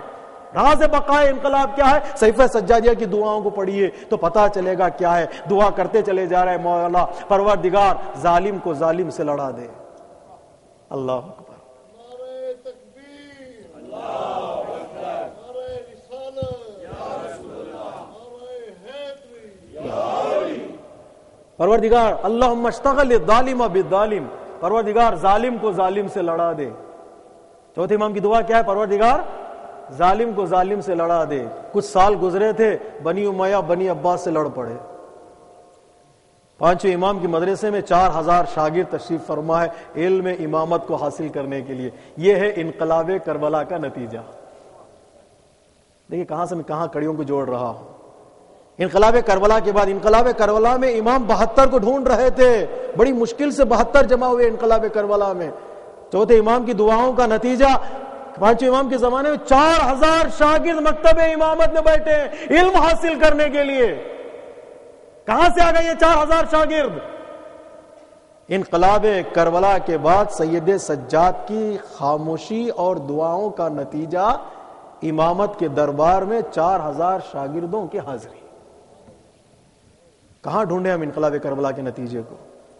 راز بقائے انقلاب کیا ہے. صحیفہ سجادیہ کی دعاؤں کو پڑھیے تو پتا چلے گا کیا ہے. دعا کرتے چلے جا رہے، مولا پروردگار ظالم کو ظالم سے لڑا دے. اللہ اکبر. پروردگار اللہم اشتغل الظالم بالظالم، پروردگار ظالم کو ظالم سے لڑا دے. چوتھے امام کی دعا کیا ہے؟ پروردگار ظالم کو ظالم سے لڑا دے. کچھ سال گزرے تھے، بنی امیہ بنی عباس سے لڑ پڑے. پانچویں امام کی مدرسے میں 4000 شاگرد تشریف فرما ہے علم امامت کو حاصل کرنے کے لیے. یہ ہے انقلاب کربلا کا نتیجہ. دیکھیں کہاں سے میں کہاں کڑیوں کو جوڑ رہا ہوں. انقلاب کربلا کے بعد، انقلاب کربلا میں امام 72 کو ڈھونڈ رہے تھے. بڑی مشکل سے 72 جمع ہوئے انقلاب کربلا میں. چوتھے امام کی دعاؤں کا نتیجہ، پانچویں امام کے زمانے میں 4000 شاگرد مکتب امامت میں بیٹھے ہیں علم حاصل کرنے کے لیے. کہاں سے آ گئے یہ 4000 شاگرد؟ انقلاب کربلا کے بعد سید سجاد کی خاموشی اور دعاؤں کا نتیجہ امامت کے دربار میں 4000 شاگردوں کی حاضری. کہاں ڈھونڈے ہم انقلاب کربلا کے نتیجے کو؟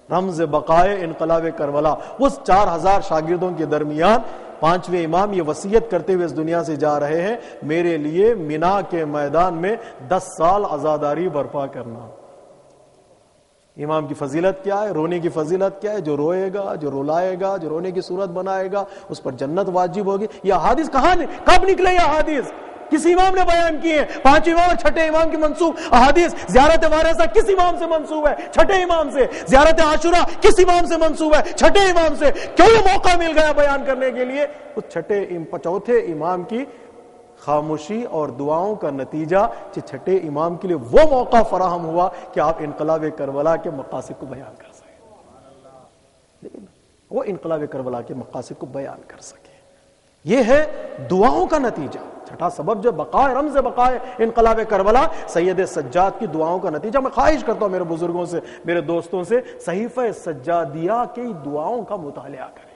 رمز بقائے انقلاب کربلا. اس 4000 شاگردوں کے درمیان پانچویں امام یہ وصیت کرتے ہوئے اس دنیا سے جا رہے ہیں، میرے لیے مینا کے میدان میں 10 سال عزاداری برپا کرنا. امام کی فضیلت کیا ہے؟ رونے کی فضیلت کیا ہے؟ جو روئے گا، جو رولائے گا، جو رونے کی صورت بنائے گا اس پر جنت واجب ہوگی. یہ احادیث کب نکلے؟ یہ احادیث کس امام نے بیان کی ہے؟ پانچ امام اور چھٹے امام کی منسوب احادیث. زیارت وارثہ کس امام سے منسوب ہے؟ چھٹے امام سے. زیارت عاشورہ کس امام سے منسوب ہے؟ چھٹے امام سے. کیوں یہ موقع مل گیا بیان کرنے کے لیے؟ اس چوتھے امام کی خاموشی اور دعاؤں کا نتیجہ چھٹے امام کے لیے وہ موقع فراہم ہوا کہ آپ انقلاب کربلا کے مقاصد کو بیان کر سکیں. وہ انقلاب کربلا کے مقاصد کو بیان کر سکیں. یہ ہے دعاؤں کا نتیجہ. چھٹا سبب جو بقائے، رمز بقائے انقلاب کربلا، سید سجاد کی دعاؤں کا نتیجہ. میں خواہش کرتا ہوں میرے بزرگوں سے، میرے دوستوں سے، صحیفہ سجادیہ کی دعاؤں کا مطالعہ کریں.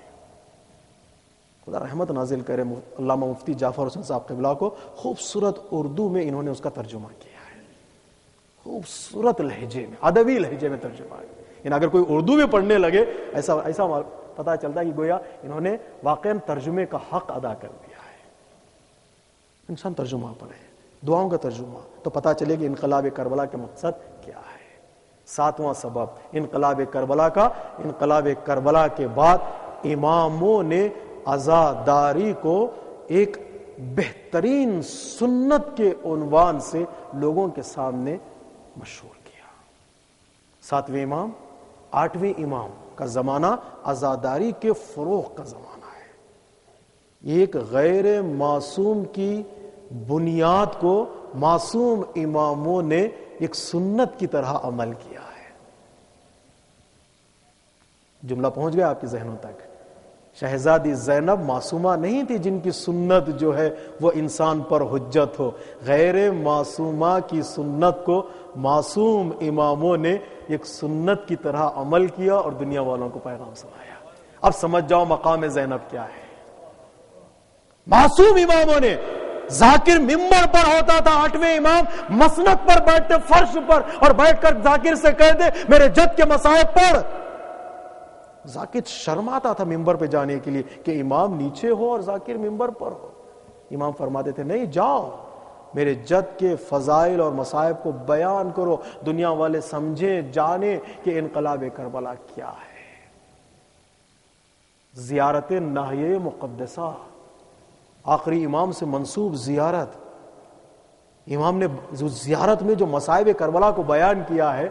خدا رحمت نازل کرے علامہ مفتی جعفر حسین صاحب قبلہ کو. خوبصورت اردو میں انہوں نے اس کا ترجمہ کیا ہے، خوبصورت لہجے میں، ادبی لہجے میں ترجمہ ہے. یعنی اگر کوئی اردو میں پڑھنے لگے ایسا پتا چلتا ہے کہ گویا انہوں نے واقعاً ترجمے کا حق ادا کر دیا ہے. انسان ترجمہ پڑھے، دعاؤں کا ترجمہ، تو پتا چلے کہ انقلاب کربلا کے مقصد کیا ہے. ساتواں سبب انقلاب کربلا کا، انقلاب کربلا کے بعد اماموں نے عزاداری کو ایک بہترین سنت کے عنوان سے لوگوں کے سامنے مشہور کیا. ساتویں امام، آٹھویں امام کا زمانہ عزاداری کے فروغ کا زمانہ ہے. ایک غیر معصوم کی بنیاد کو معصوم اماموں نے ایک سنت کی طرح عمل کیا ہے. جملہ پہنچ گیا آپ کے ذہنوں تک؟ شہزادی زینب معصومہ نہیں تھی جن کی سنت جو ہے وہ انسان پر حجت ہو. غیر معصومہ کی سنت کو معصوم اماموں نے ایک سنت کی طرح عمل کیا اور دنیا والوں کو پیغام سنایا. اب سمجھ جاؤ مقام زینب کیا ہے. معصوم اماموں نے، ذاکر ممبر پر ہوتا تھا، آٹھویں امام مسند پر بیٹھتے، فرش پر، اور بیٹھ کر ذاکر سے کہہ دے میرے جد کے مصائب پڑھ. ذاکر شرماتا تھا ممبر پہ جانے کے لیے کہ امام نیچے ہو اور ذاکر ممبر پر ہو. امام فرماتے تھے نہیں، جاؤ میرے جد کے فضائل اور مصائب کو بیان کرو، دنیا والے سمجھیں جانیں کہ انقلاب کربلا کیا ہے. زیارت ناحیہ مقدسہ، آخری امام سے منسوب زیارت، امام نے زیارت میں جو مصائب کربلا کو بیان کیا ہے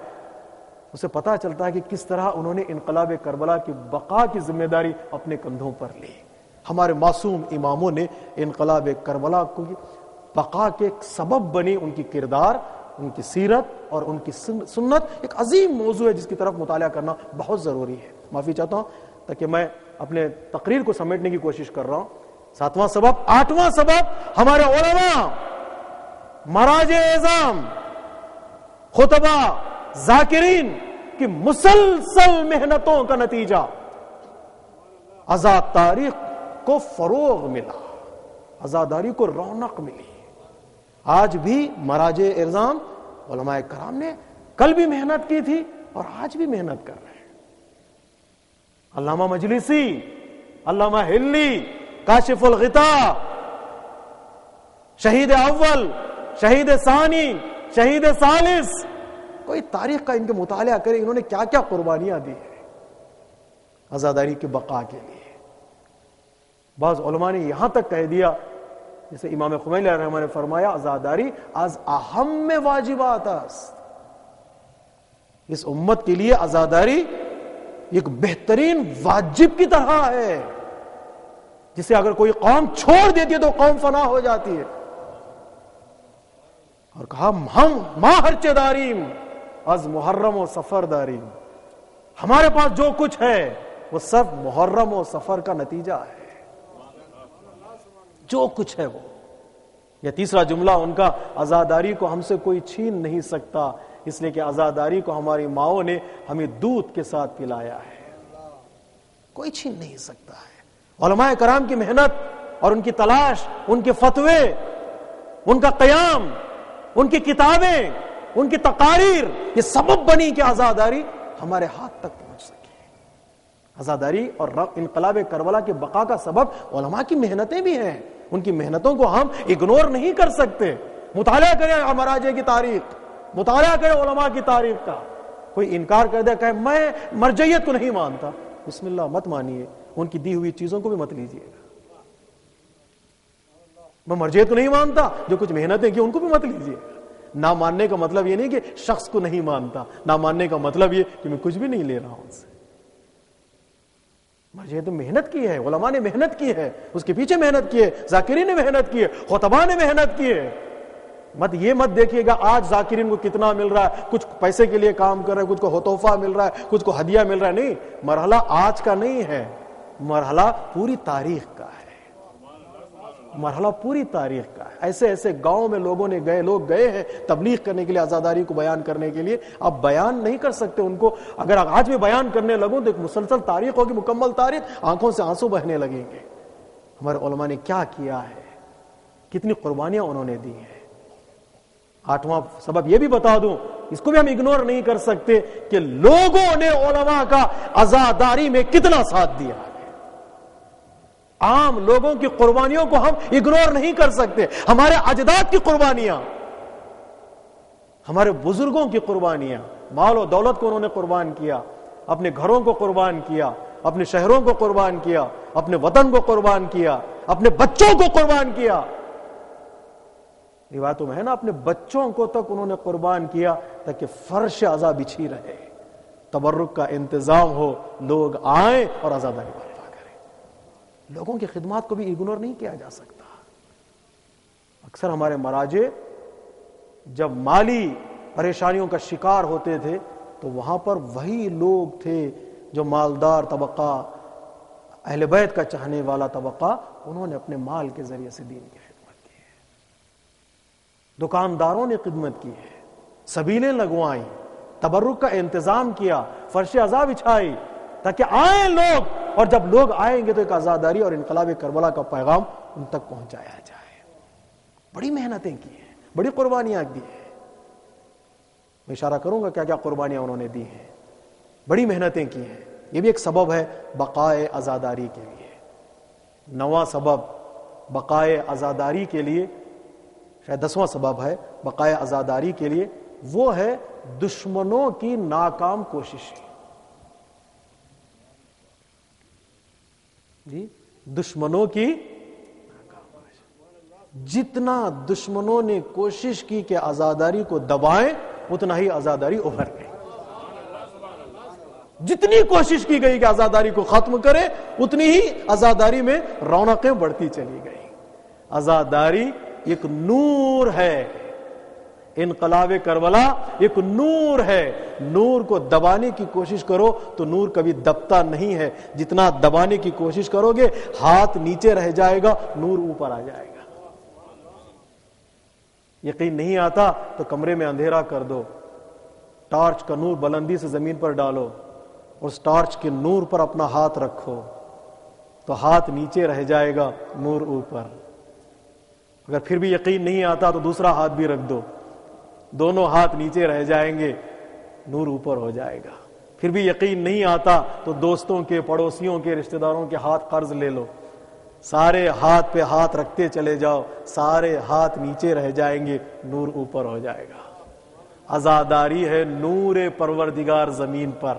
اسے پتہ چلتا ہے کہ کس طرح انہوں نے انقلاب کربلا کی بقا کی ذمہ داری اپنے کندھوں پر لی. ہمارے معصوم اماموں نے انقلاب کربلا کو بقا کے ایک سبب بنی ان کی کردار، ان کی سیرت اور ان کی سنت. ایک عظیم موضوع ہے جس کی طرف مطالعہ کرنا بہت ضروری ہے. معافی چاہتا ہوں تاکہ میں اپنے تقریر کو سمیٹنے کی کوشش کر رہا ہوں. 7واں سبب، 8واں سبب، ہمارے علماء، مراجع اعظام، خطبہ، ذاکرین کی مسلسل محنتوں کا نتیجہ آزاد تاریخ کو فروغ ملا، آزاداری کو رونق ملی. آج بھی مراجع اعظام علماء کرام نے کل بھی محنت کی تھی اور آج بھی محنت کر رہے ہیں. علامہ مجلسی، علامہ ہلی، کاشف الغطاء، شہید اول، شہید ثانی، شہید ثالث، کوئی تاریخ کا ان کے مطالعہ کرے انہوں نے کیا کیا قربانیاں دی ہیں آزاداری کی بقا کے لیے. بعض علماء نے یہاں تک کہہ دیا، جیسے امام خمینی علیہ الرحمہ نے فرمایا، آزاداری از اہم واجبات است. اس امت کے لیے آزاداری ایک بہترین واجب کی طرح ہے جسے اگر کوئی قوم چھوڑ دیتی ہے تو قوم فنا ہو جاتی ہے. اور کہا ہم ماہرچ داریم از محرم و سفر داریم، ہمارے پاس جو کچھ ہے وہ سب محرم و سفر کا نتیجہ ہے، جو کچھ ہے وہ. یہ تیسرا جملہ ان کا، آزاداری کو ہم سے کوئی چھین نہیں سکتا، اس لیے کہ آزاداری کو ہماری ماؤں نے ہمیں دودھ کے ساتھ پلایا ہے، کوئی چھین نہیں سکتا ہے. علماء کرام کی محنت اور ان کی تلاش، ان کے فتوے، ان کا قیام، ان کی کتابیں، ان کی تقاریر، یہ سبب بنی کہ آزاداری ہمارے ہاتھ تک پہنچ سکے. آزاداری اور انقلاب کربلا کے بقا کا سبب علماء کی محنتیں بھی ہیں. ان کی محنتوں کو ہم اگنور نہیں کر سکتے. مطالعہ کریں مراجع کی تاریخ، مطالعہ کریں علماء کی تاریخ کا. کوئی انکار کر دے کہ میں مرجعیت کو نہیں مانتا، بسم اللہ، مت مانیے. ان کی دی ہوئی چیزوں کو بھی مت لیجیے گا. میں مرجعیت کو نہیں مانتا، جو کچھ محنتیں کی ان کو بھی مت لیجیے گا. نہ ماننے کا مطلب یہ نہیں کہ شخص کو نہیں مانتا، نہ ماننے کا مطلب یہ کہ میں کچھ بھی نہیں لے رہا ہوں ان سے. مرجعیت نے محنت کی ہے، علماء نے محنت کی ہے، اس کے پیچھے محنت کی ہے، ذاکرین نے محنت کی ہے، خطباء نے محنت کی ہے. یہ مت دیکھیے گا آج ذاکرین کو کتنا مل رہا ہے، کچھ پیسے کے لیے کام کر رہے ہیں، کچھ کو تحفہ مل رہا ہے، کچھ کو ہدیہ مل رہا ہے. نہیں، مرحلہ آج کا نہیں ہے، مرحلہ پوری تاریخ کا ہے، مرحلہ پوری تاریخ کا ہے. ایسے ایسے گاؤں میں لوگ گئے ہیں تبلیغ کرنے کے لیے، آزاداری کو بیان کرنے کے لیے. آپ بیان نہیں کر سکتے ان کو. اگر آج بھی بیان کرنے لگوں تو ایک مسلسل تاریخ ہوگی، مکمل تاریخ، آنکھوں سے آنسو بہنے لگیں گے. ہمارے علماء نے کیا کیا ہے، کتنی قربانیاں انہوں نے دی ہیں. 8واں سبب یہ بھی بتا دوں، اس کو بھی ہم اگنور نہیں کر سکتے کہ لوگوں نے علماء کا آزاداری میں کتنا ساتھ دیا. عام لوگوں کی قربانیوں کو ہم اگنور نہیں کر سکتے. ہمارے اجداد کی قربانیاں، ہمارے بزرگوں کی قربانیاں، مال و دولت کو انہوں نے قربان کیا، اپنے گھروں کو قربان کیا، اپنے شہروں کو قربان کیا، اپنے وطن کو قربان کیا، اپنے بچوں کو قربان کیا. روایتوں میں ہے نا، اپنے بچوں کو تک انہوں نے قربان کیا تاکہ فرش عزا بچھی رہے، تبرک کا انتظام ہو، لوگ آئیں اور آزاداری برپا کریں. لوگوں کی خدمات کو بھی اگنور نہیں کیا جا سکتا. اکثر ہمارے مراجع جب مالی پریشانیوں کا شکار ہوتے تھے تو وہاں پر وہی لوگ تھے جو مالدار طبقہ، اہل بیت کا چاہنے والا طبقہ، انہوں نے اپنے مال کے ذریعے سے دین کی خدمت کی ہے. دکانداروں نے خدمت کی ہے، سبیلیں لگوائیں، تبرک کا انتظام کیا، فرش عزا بچھائی تاکہ آئیں لوگ، اور جب لوگ آئیں گے تو ایک آزاداری اور انقلاب کربلا کا پیغام ان تک پہنچایا جائے. بڑی محنتیں کی ہیں، بڑی قربانیاں دی ہیں. میں اشارہ کروں گا کیا کیا قربانیاں انہوں نے دی ہیں. بڑی محنتیں کی ہیں. یہ بھی ایک سبب ہے بقائے آزاداری کے لیے. 9واں سبب بقائے آزاداری کے لیے، شاید 10واں سبب ہے بقائے آزاداری کے لیے، وہ ہے دشمنوں کی ناکام کوششیں. جی، دشمنوں کی جتنا دشمنوں نے کوشش کی کہ آزاداری کو دبائیں اتنا ہی آزاداری ابھر گئی. جتنی کوشش کی گئی کہ آزاداری کو ختم کرے اتنی ہی آزاداری میں رونقیں بڑھتی چلی گئی. آزاداری ایک نور ہے. انقلاب کربلا ایک نور ہے. نور کو دبانے کی کوشش کرو تو نور کبھی دبتا نہیں ہے. جتنا دبانے کی کوشش کرو گے ہاتھ نیچے رہ جائے گا, نور اوپر آ جائے گا. یقین نہیں آتا تو کمرے میں اندھیرا کر دو, ٹارچ کا نور بلندی سے زمین پر ڈالو, اس ٹارچ کے نور پر اپنا ہاتھ رکھو تو ہاتھ نیچے رہ جائے گا, نور اوپر. اگر پھر بھی یقین نہیں آتا تو دوسرا ہاتھ بھی رکھ دو, دونوں ہاتھ نیچے رہ جائیں گے, نور اوپر ہو جائے گا. پھر بھی یقین نہیں آتا تو دوستوں کے, پڑوسیوں کے, رشتہ داروں کے ہاتھ قرض لے لو, سارے ہاتھ پہ ہاتھ رکھتے چلے جاؤ, سارے ہاتھ نیچے رہ جائیں گے, نور اوپر ہو جائے گا. آزاداری ہے نور پروردگار زمین پر.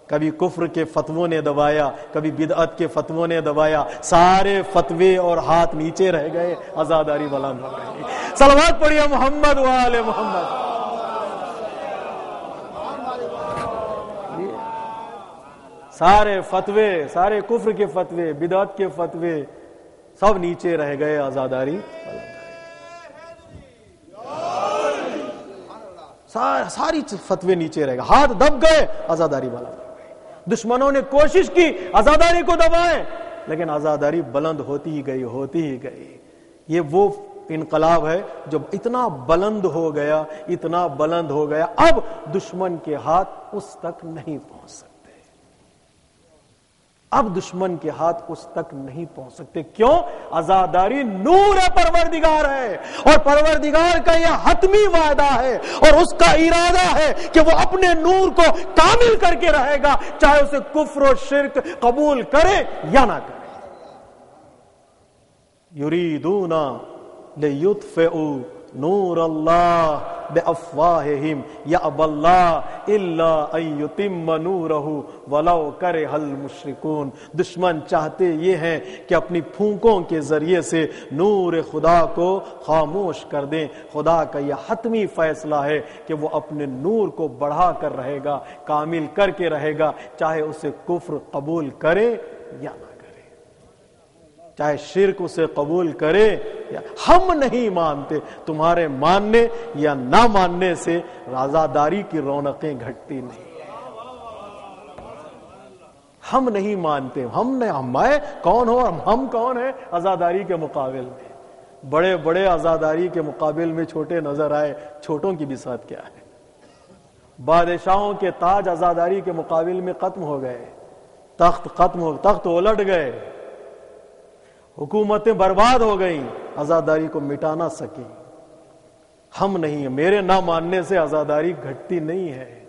کبھی کفر کے فتووں نے دبایا, کبھی بدعت کے فتووں نے دبایا, سارے فتوے اور ہاتھ نیچے رہ گئے, آزاداری بلند ہو گئی. صلوات پڑھیے محمد و آل محمد. سارے فتوے, سارے کفر کے فتوے, بدعت کے فتوے سب نیچے رہ گئے, آزاداری ساری فتوے نیچے رہ گئے, ہاتھ دب گئے, آزاداری بلند ہو گئی. دشمنوں نے کوشش کی آزاداری کو دبائیں لیکن آزاداری بلند ہوتی ہی گئی, ہوتی ہی گئی. یہ وہ انقلاب ہے جو اتنا بلند ہو گیا, اتنا بلند ہو گیا, اب دشمن کے ہاتھ اس تک نہیں پہنچ سکتے. اب دشمن کے ہاتھ اس تک نہیں پہنچ سکتے. کیوں؟ آزاداری نور پروردگار ہے, اور پروردگار کا یہ حتمی وعدہ ہے اور اس کا ارادہ ہے کہ وہ اپنے نور کو کامل کر کے رہے گا, چاہے اسے کفر و شرک قبول کرے یا نہ کرے. یریدون لیطفئوا نور اللہ بافواہہم یأبی اللہ الا ان یتم نورہ ولو کرہ المشرکون. دشمن چاہتے یہ ہیں کہ اپنی پھونکوں کے ذریعے سے نور خدا کو خاموش کر دیں. خدا کا یہ حتمی فیصلہ ہے کہ وہ اپنے نور کو بڑھا کر رہے گا, کامل کر کے رہے گا, چاہے اسے کفر قبول کرے یا نہ, چاہے شرک اسے قبول کرے یا. ہم نہیں مانتے, تمہارے ماننے یا نہ ماننے سے آزاداری کی رونقیں گھٹتی نہیں. ہم نہیں مانتے, میں کون ہوں اور ہم کون ہیں آزاداری کے مقابل میں. بڑے بڑے آزاداری کے مقابل میں چھوٹے نظر آئے, چھوٹوں کی بساط کیا ہے. بادشاہوں کے تاج آزاداری کے مقابل میں ختم ہو گئے, تخت الٹ گئے, حکومتیں برباد ہو گئیں, آزاداری کو مٹا نہ سکی. ہم نہیں, میرے نہ ماننے سے آزاداری گھٹتی نہیں ہے.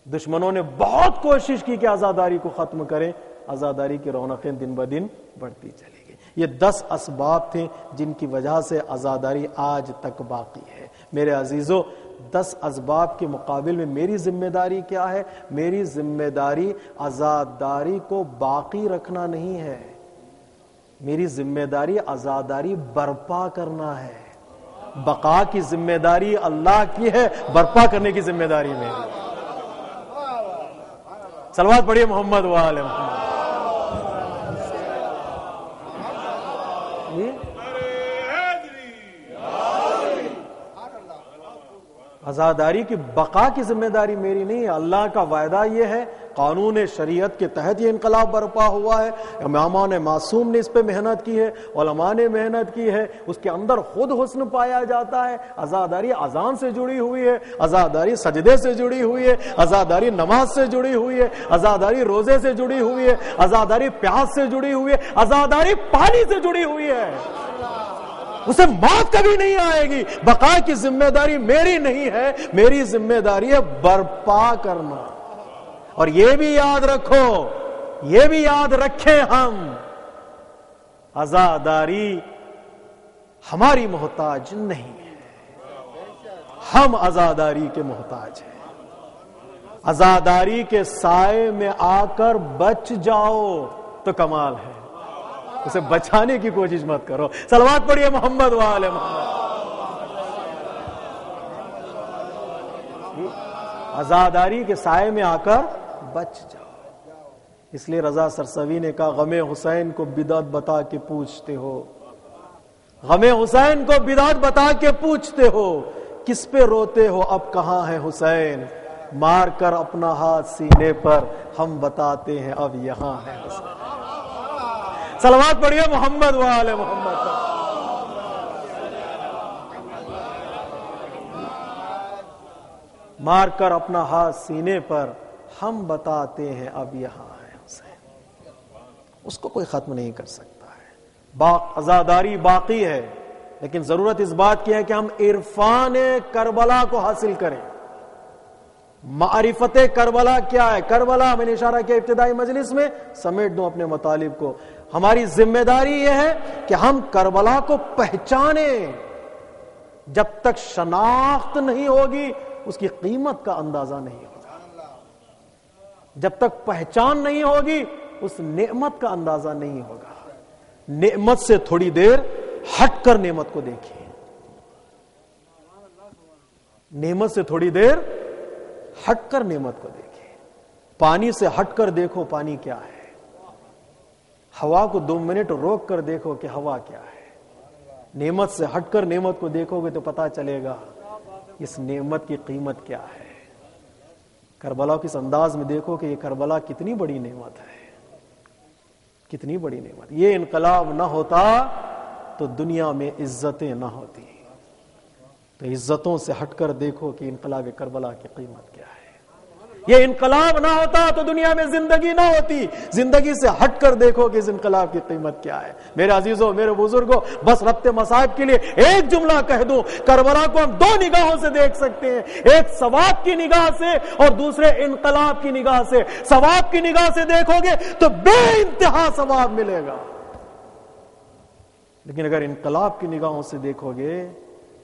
دشمنوں نے بہت کوشش کی کہ آزاداری کو ختم کریں, آزاداری کی رونقیں دن بدن بڑھتی چلی گئی. یہ 10 اسباب تھے جن کی وجہ سے آزاداری آج تک باقی ہے. میرے عزیزو, 10 اسباب کے مقابل میں میری ذمہ داری کیا ہے؟ میری ذمہ داری آزاداری کو باقی رکھنا نہیں ہے, میری ذمہ داری آزاداری برپا کرنا ہے. بقا کی ذمہ داری اللہ کی ہے, برپا کرنے کی ذمہ داری میری. صلوات پڑھیے محمد و آل محمد. آزاداری کی بقا کی ذمہ داری میری نہیں ہے. اللہ کا وعدہ یہ ہے, قانون شریعت کے تحت یہ انقلاب برپا ہوا ہے. امامان معصوم نے اس پہ محنت کی ہے, علماء نے محنت کی ہے, اس کے اندر خود حسن پایا جاتا ہے. آزاداری اذان سے جڑی ہوئی ہے, آزاداری سجدے سے جڑی ہوئی ہے, آزاداری نماز سے جڑی ہوئی ہے, آزاداری روزے سے جڑی ہوئی ہے, آزاداری پیاس سے جڑی ہوئی ہے, آزاداری پانی سے جڑی ہوئی ہے. اسے موت کبھی نہیں آئے گی. بقا کی ذمہ داری میری نہیں ہے, میری ذمہ داری ہے برپا کرنا. اور یہ بھی یاد رکھو, یہ بھی یاد رکھیں, ہم آزاداری ہماری محتاج نہیں ہے, ہم آزاداری کے محتاج ہیں. آزاداری کے سائے میں آ کر بچ جاؤ تو کمال ہے. اسے بچانے کی کوشش مت کرو. صلوات پڑھیے محمد و آل محمد. عزاداری کے سائے میں آ کر بچ جاؤ. اس لیے رضا سرسوی نے کہا غم حسین کو بدعت بتا کے پوچھتے ہو, غم حسین کو بدعت بتا کے پوچھتے ہو, کس پہ روتے ہو اب کہاں ہے حسین, مار کر اپنا ہاتھ سینے پر ہم بتاتے ہیں اب یہاں ہے حسین. صلوات پڑھیے محمد و آل محمد. مار کر اپنا ہاتھ سینے پر ہم بتاتے ہیں اب یہاں ہے حسین. اس کو کوئی ختم نہیں کر سکتا ہے. عزاداری باقی ہے, لیکن ضرورت اس بات کی ہے کہ ہم عرفان کربلا کو حاصل کریں. معرفت کربلا کیا ہے؟ کربلا میں نے اشارہ کیا ابتدائی مجلس میں, سمیٹ دوں اپنے مطالب کو. ہماری ذمہ داری یہ ہے کہ ہم کربلا کو پہچانیں. جب تک شناخت نہیں ہوگی اس کی قیمت کا اندازہ نہیں ہوگا. جب تک پہچان نہیں ہوگی اس نعمت کا اندازہ نہیں ہوگا. نعمت سے تھوڑی دیر ہٹ کر نعمت کو دیکھیں. نعمت سے تھوڑی دیر ہٹ کر نعمت کو دیکھیں. پانی سے ہٹ کر دیکھو پانی کیا ہے. ہوا کو 2 منٹ روک کر دیکھو کہ ہوا کیا ہے. نعمت سے ہٹ کر نعمت کو دیکھو گے تو پتا چلے گا اس نعمت کی قیمت کیا ہے. کربلا کس انداز میں دیکھو کہ یہ کربلا کتنی بڑی نعمت ہے, کتنی بڑی نعمت. یہ انقلاب نہ ہوتا تو دنیا میں عزتیں نہ ہوتی. تو عزتوں سے ہٹ کر دیکھو کہ انقلاب کربلا کی قیمت کیا ہے. یہ انقلاب نہ ہوتا تو دنیا میں زندگی نہ ہوتی. زندگی سے ہٹ کر دیکھو کہ اس انقلاب کی قیمت کیا ہے. میرے عزیزوں, میرے بزرگوں, بس ربط مصائب کے لیے ایک جملہ کہہ دوں. کربلا کو ہم 2 نگاہوں سے دیکھ سکتے ہیں, ایک ثواب کی نگاہ سے اور دوسرے انقلاب کی نگاہ سے. ثواب کی نگاہ سے دیکھو گے تو بے انتہا ثواب ملے گا, لیکن اگر انقلاب کی نگاہوں سے دیکھو گے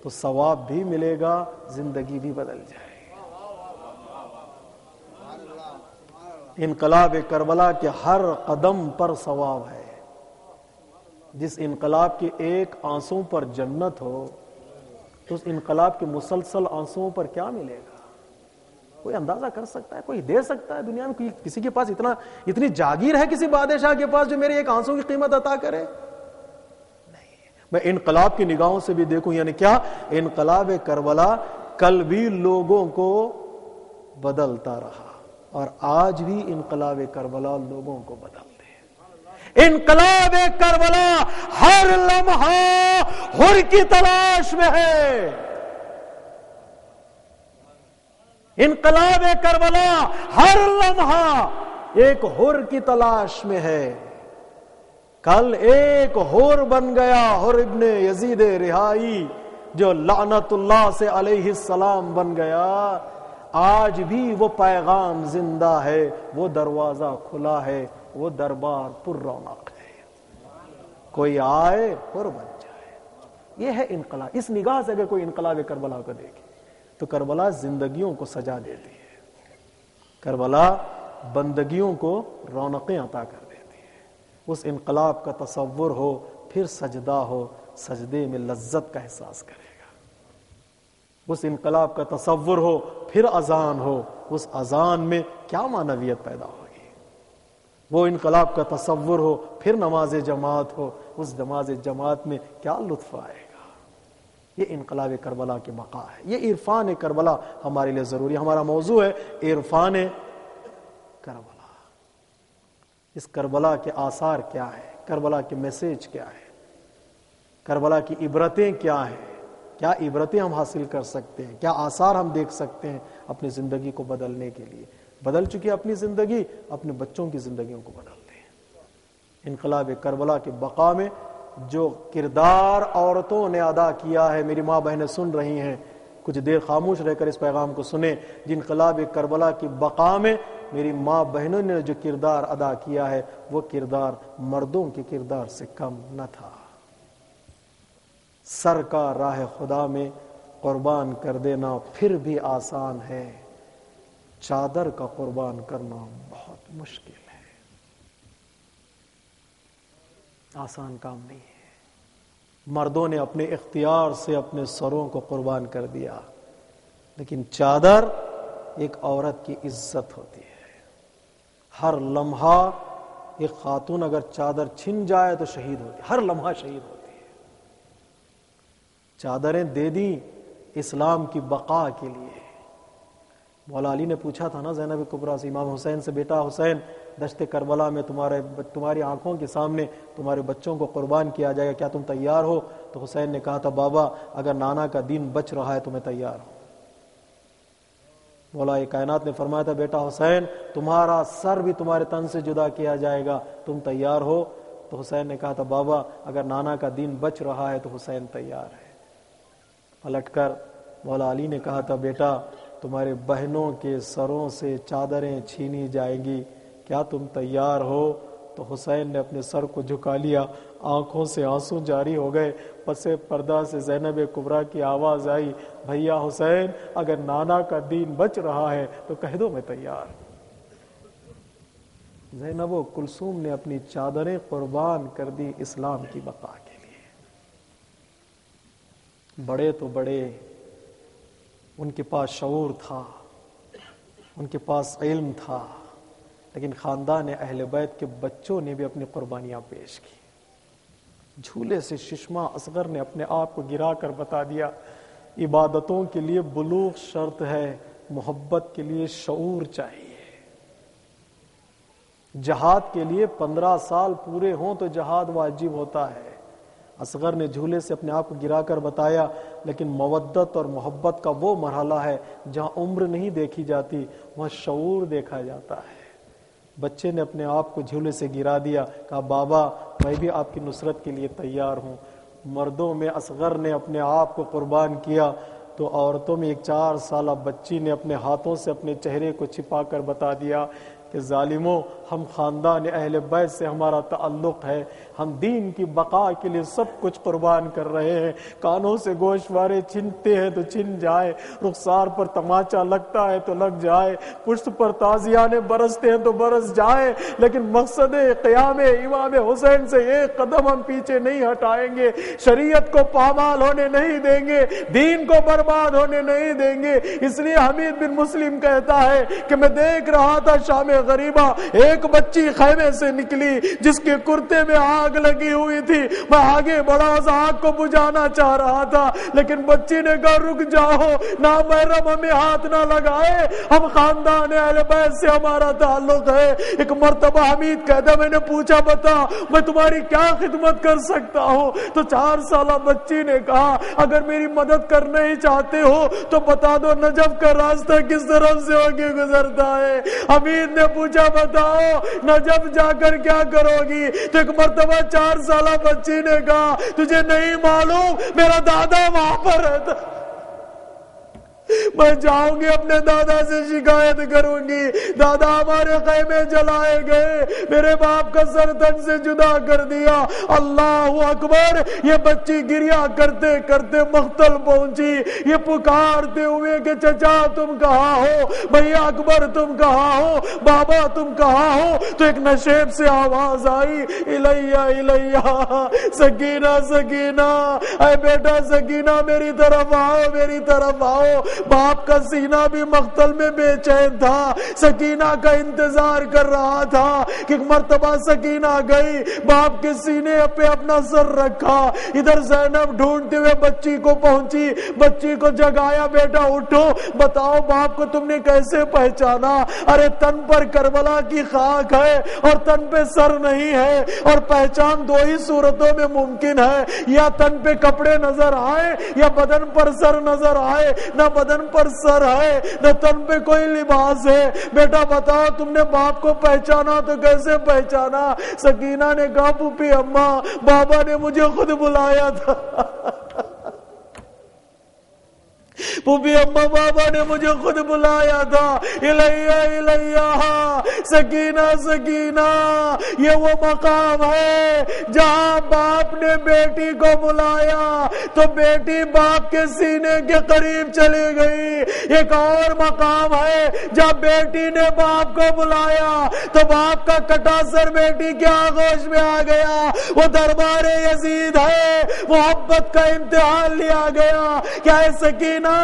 تو ثواب بھی ملے گا, زندگی بھی بدل جائے گی. انقلاب کربلا کے ہر قدم پر ثواب ہے. جس انقلاب کے ایک آنسوں پر جنت ہو تو اس انقلاب کے مسلسل آنسوں پر کیا ملے گا؟ کوئی اندازہ کر سکتا ہے؟ کوئی دے سکتا ہے؟ دنیا میں کسی کے پاس اتنی جاگیر ہے کسی بادشاہ کے پاس جو میرے ایک آنسوں کی قیمت عطا کرے؟ میں انقلاب کی نگاہوں سے بھی دیکھوں. یعنی کیا؟ انقلاب کربلا کل بھی لوگوں کو بدلتا رہا اور آج بھی انقلاب کربلا لوگوں کو بدل دے. انقلاب کربلا ہر لمحہ حر کی تلاش میں ہے. انقلاب کربلا ہر لمحہ ایک حر کی تلاش میں ہے. کل ایک حور بن گیا, حر ابن یزید رہائی, جو لعنت اللہ سے علیہ السلام بن گیا. آج بھی وہ پیغام زندہ ہے, وہ دروازہ کھلا ہے, وہ دربار پر رونق ہے. کوئی آئے حر بن جائے. یہ ہے انقلاب. اس نگاہ سے اگر کوئی انقلاب کربلا کو دیکھے تو کربلا زندگیوں کو سجا دیتی ہے. کربلا بندگیوں کو رونقیں عطا کر دیتی ہے. اس انقلاب کا تصور ہو, پھر سجدہ ہو, سجدے میں لذت کا احساس کرے گا. اس انقلاب کا تصور ہو, پھر اذان ہو, اس اذان میں کیا معنویت پیدا ہوگی. وہ انقلاب کا تصور ہو, پھر نماز جماعت ہو, اس نماز جماعت میں کیا لطف آئے گا. یہ انقلاب کربلا کی بقا ہے. یہ عرفان کربلا ہمارے لیے ضروری ہے. ہمارا موضوع ہے عرفان کربلا. اس کربلا کے آثار کیا ہے, کربلا کے میسج کیا ہے, کربلا کی عبرتیں کیا ہیں, کیا عبرتیں ہم حاصل کر سکتے ہیں, کیا آثار ہم دیکھ سکتے ہیں اپنی زندگی کو بدلنے کے لیے. بدل چکی اپنی زندگی, اپنے بچوں کی زندگیوں کو بدل دیں. انقلاب کربلا کے بقا میں جو کردار عورتوں نے ادا کیا ہے, میری ماں بہنیں سن رہی ہیں, کچھ دیر خاموش رہ کر اس پیغام کو سنیں. جن انقلاب کربلا کی بقا میں میری ماں بہنوں نے جو کردار ادا کیا ہے, وہ کردار مردوں کے کردار سے کم نہ تھا. سر کا راہ خدا میں قربان کر دینا پھر بھی آسان ہے, چادر کا قربان کرنا بہت مشکل ہے. آسان کام نہیں ہے. مردوں نے اپنے اختیار سے اپنے سروں کو قربان کر دیا، لیکن چادر ایک عورت کی عزت ہوتی ہے. ہر لمحہ ایک خاتون اگر چادر چھن جائے تو شہید ہوتی ہے، ہر لمحہ شہید ہوتی ہے. چادریں دے دی اسلام کی بقا کے لیے. مولا علی نے پوچھا تھا نا زینب کبریٰ سے، امام حسین سے، بیٹا حسین دشت کربلا میں تمہاری آنکھوں کے سامنے تمہارے بچوں کو قربان کیا جائے گا، کیا تم تیار ہو؟ تو حسین نے کہا تھا بابا اگر نانا کا دین بچ رہا ہے تو میں تیار ہوں. مولا کائنات نے فرمایا تھا بیٹا حسین تمہارا سر بھی تمہارے تن سے جدا کیا جائے گا، تم تیار ہو؟ تو حسین نے کہا تھا بابا اگر نانا کا دین بچ رہا ہے تو حسین تیار ہے. پلٹ کر مولا علی نے کہا تھا بیٹا تمہارے بہنوں کے سروں سے چادریں چھینی جائیں گی، کیا تم تیار ہو؟ تو حسین نے اپنے سر کو جھکا لیا، آنکھوں سے آنسو جاری ہو گئے. پس پردہ سے زینب کبریٰ کی آواز آئی بھیا حسین اگر نانا کا دین بچ رہا ہے تو کہہ دو میں تیار. زینب و کلثوم نے اپنی چادریں قربان کر دی اسلام کی بقا کے لیے. بڑے تو بڑے، ان کے پاس شعور تھا، ان کے پاس علم تھا، لیکن خاندان اہل بیت کے بچوں نے بھی اپنی قربانیاں پیش کی. جھولے سے ششما اصغر نے اپنے آپ کو گرا کر بتا دیا عبادتوں کے لیے بلوغ شرط ہے، محبت کے لیے شعور چاہیے. جہاد کے لیے 15 سال پورے ہوں تو جہاد واجب ہوتا ہے. اصغر نے جھولے سے اپنے آپ کو گرا کر بتایا، لیکن مودت اور محبت کا وہ مرحلہ ہے جہاں عمر نہیں دیکھی جاتی، وہاں شعور دیکھا جاتا ہے. بچے نے اپنے آپ کو جھولے سے گرا دیا، کہا بابا میں بھی آپ کی نصرت کے لیے تیار ہوں. مردوں میں اصغر نے اپنے آپ کو قربان کیا تو عورتوں میں ایک 4 سالہ بچی نے اپنے ہاتھوں سے اپنے چہرے کو چھپا کر بتا دیا کہ ظالموں ہم خاندان اہل بیت سے ہمارا تعلق ہے، ہم دین کی بقا کے لیے سب کچھ قربان کر رہے ہیں. کانوں سے گوشوارے چھنتے ہیں تو چھن جائے، رخسار پر تماچا لگتا ہے تو لگ جائے، پشت پر تازیانے برستے ہیں تو برس جائے، لیکن مقصد قیام امام حسین سے ایک قدم ہم پیچھے نہیں ہٹائیں گے. شریعت کو پامال ہونے نہیں دیں گے، دین کو برباد ہونے نہیں دیں گے. اس لیے حمید بن مسلم کہتا ہے کہ میں دیکھ رہا تھا شام غریبہ ایک بچی خیمے سے نکلی جس کے کرتے میں آگ لگی ہوئی تھی. میں آگے بڑا اس آگ کو بجھانا چاہ رہا تھا، لیکن بچی نے کہا رک جاؤ، نامحرم ہمیں ہاتھ نہ لگائے، ہم خاندان اہل بیت سے ہمارا تعلق ہے. ایک مرتبہ حمید کہتا میں نے پوچھا بتا میں تمہاری کیا خدمت کر سکتا ہوں؟ تو 4 سالہ بچی نے کہا اگر میری مدد کرنا ہی چاہتے ہو تو بتا دو نجف کا راستہ کس طرف سے ہو کے گزرتا ہے. حمید نے پوچھا بتاؤ نجف جا کر کیا کرو گی؟ تو ایک مرتبہ 4 سالہ بچی نے کہا تجھے نہیں معلوم میرا دادا وہاں پر رہتا، میں جاؤں گی اپنے دادا سے شکایت کروں گی، دادا ہمارے خیمے جلائے گئے، میرے باپ کا سر تن سے جدا کر دیا. اللہ اکبر. یہ بچی گریا کرتے کرتے مقتل پہنچی، یہ پکارتے ہوئے کہ چچا تم کہاں ہو، بھیا اکبر تم کہاں ہو، بابا تم کہاں ہو؟ تو ایک نشیب سے آواز آئی الیہ الیہ، سکینہ سکینہ، اے بیٹا سکینہ میری طرف آؤ میری طرف آؤ. باپ کا سینہ بھی مقتل میں بے چین تھا، سکینہ کا انتظار کر رہا تھا کہ مرتبہ سکینہ گئی، باپ کے سینے پہ اپنا سر رکھا، ادھر زینب ڈھونڈتے ہوئے بچی کو پہنچی، بچی کو جگایا بیٹا اٹھو، بتاؤ باپ کو تم نے کیسے پہچانا؟ ارے تن پر کربلا کی خاک ہے اور تن پہ سر نہیں ہے، اور پہچان 2 ہی صورتوں میں ممکن ہے، یا تن پہ کپڑے نظر آئے یا بدن پر سر نظر آئے. نہ بدن پر سر ہے نہ تن پہ کوئی لباس ہے. بیٹا بتاؤ تم نے باپ کو پہچانا تو کیسے پہچانا؟ سکینہ نے کہا پھوپھی اماں بابا نے مجھے خود بلایا تھا، پھوپھی اماں بابا نے مجھے خود بلایا تھا. الیہ الیہ، سکینہ سکینہ. یہ وہ مقام ہے جہاں باپ نے بیٹی کو بلایا، تو بیٹی باپ کے سینے کے قریب چلی گئی۔ ایک اور مقام ہے جب بیٹی نے باپ کو بلایا تو باپ کا کٹا سر بیٹی کے آغوش میں آ گیا۔ وہ دربار یزید ہے، محبت کا امتحان لیا گیا۔ کیا ہے سکینہ،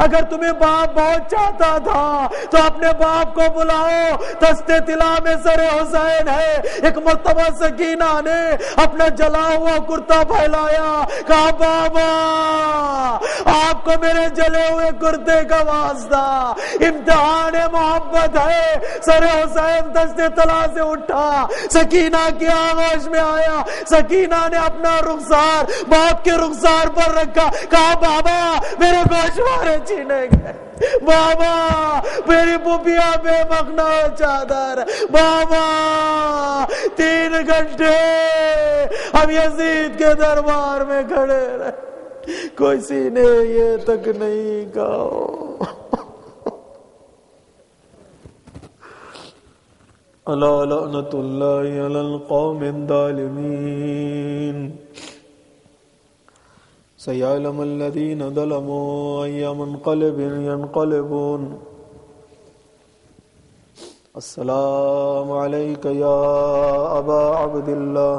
اگر تمہیں باپ بہت چاہتا تھا تو اپنے باپ کو بلاؤ، دستے طلا میں سر حسین ہے۔ ایک مرتبہ سکینہ نے اپنا جلا ہوا کرتا پھیلایا، کہا بابا آپ کو میرے جلے ہوئے کرتے کا واسطہ، امتحان محبت ہے۔ سر حسین دستے طلا سے اٹھا، سکینہ کی آغوش میں آیا، سکینہ نے اپنا رخسار باپ کے رخسار پر رکھا، کہا بابا میرے گوشوارے چھینے گئے، بابا میری پوپیا بے مخنا چادر، بابا 3 گھنٹے ہم یزید کے دربار میں کھڑے رہے، کسی نے یہ تک نہیں کہا الا لعنت اللہ علی القوم الظالمین سیعلم الذین ظلموا ای منقلب ینقلبون۔ السلام علیک یا ابا عبداللہ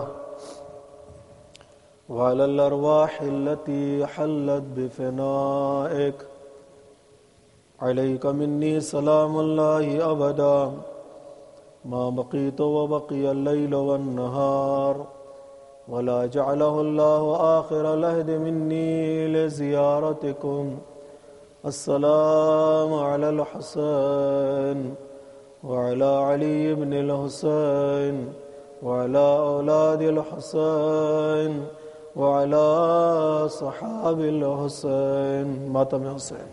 وعلی الارواح التي حلت بفنائک، علیک منی سلام اللہ ابدا ما بقیت وبقی اللیل والنہار، ولا جعلہ اللہ آخر العہد منی لزیارتکم۔ السلام علی الحسین وعلى علی بن الحسین وعلى اولاد الحسین وعلى صحاب الحسین۔ ماتم حسین۔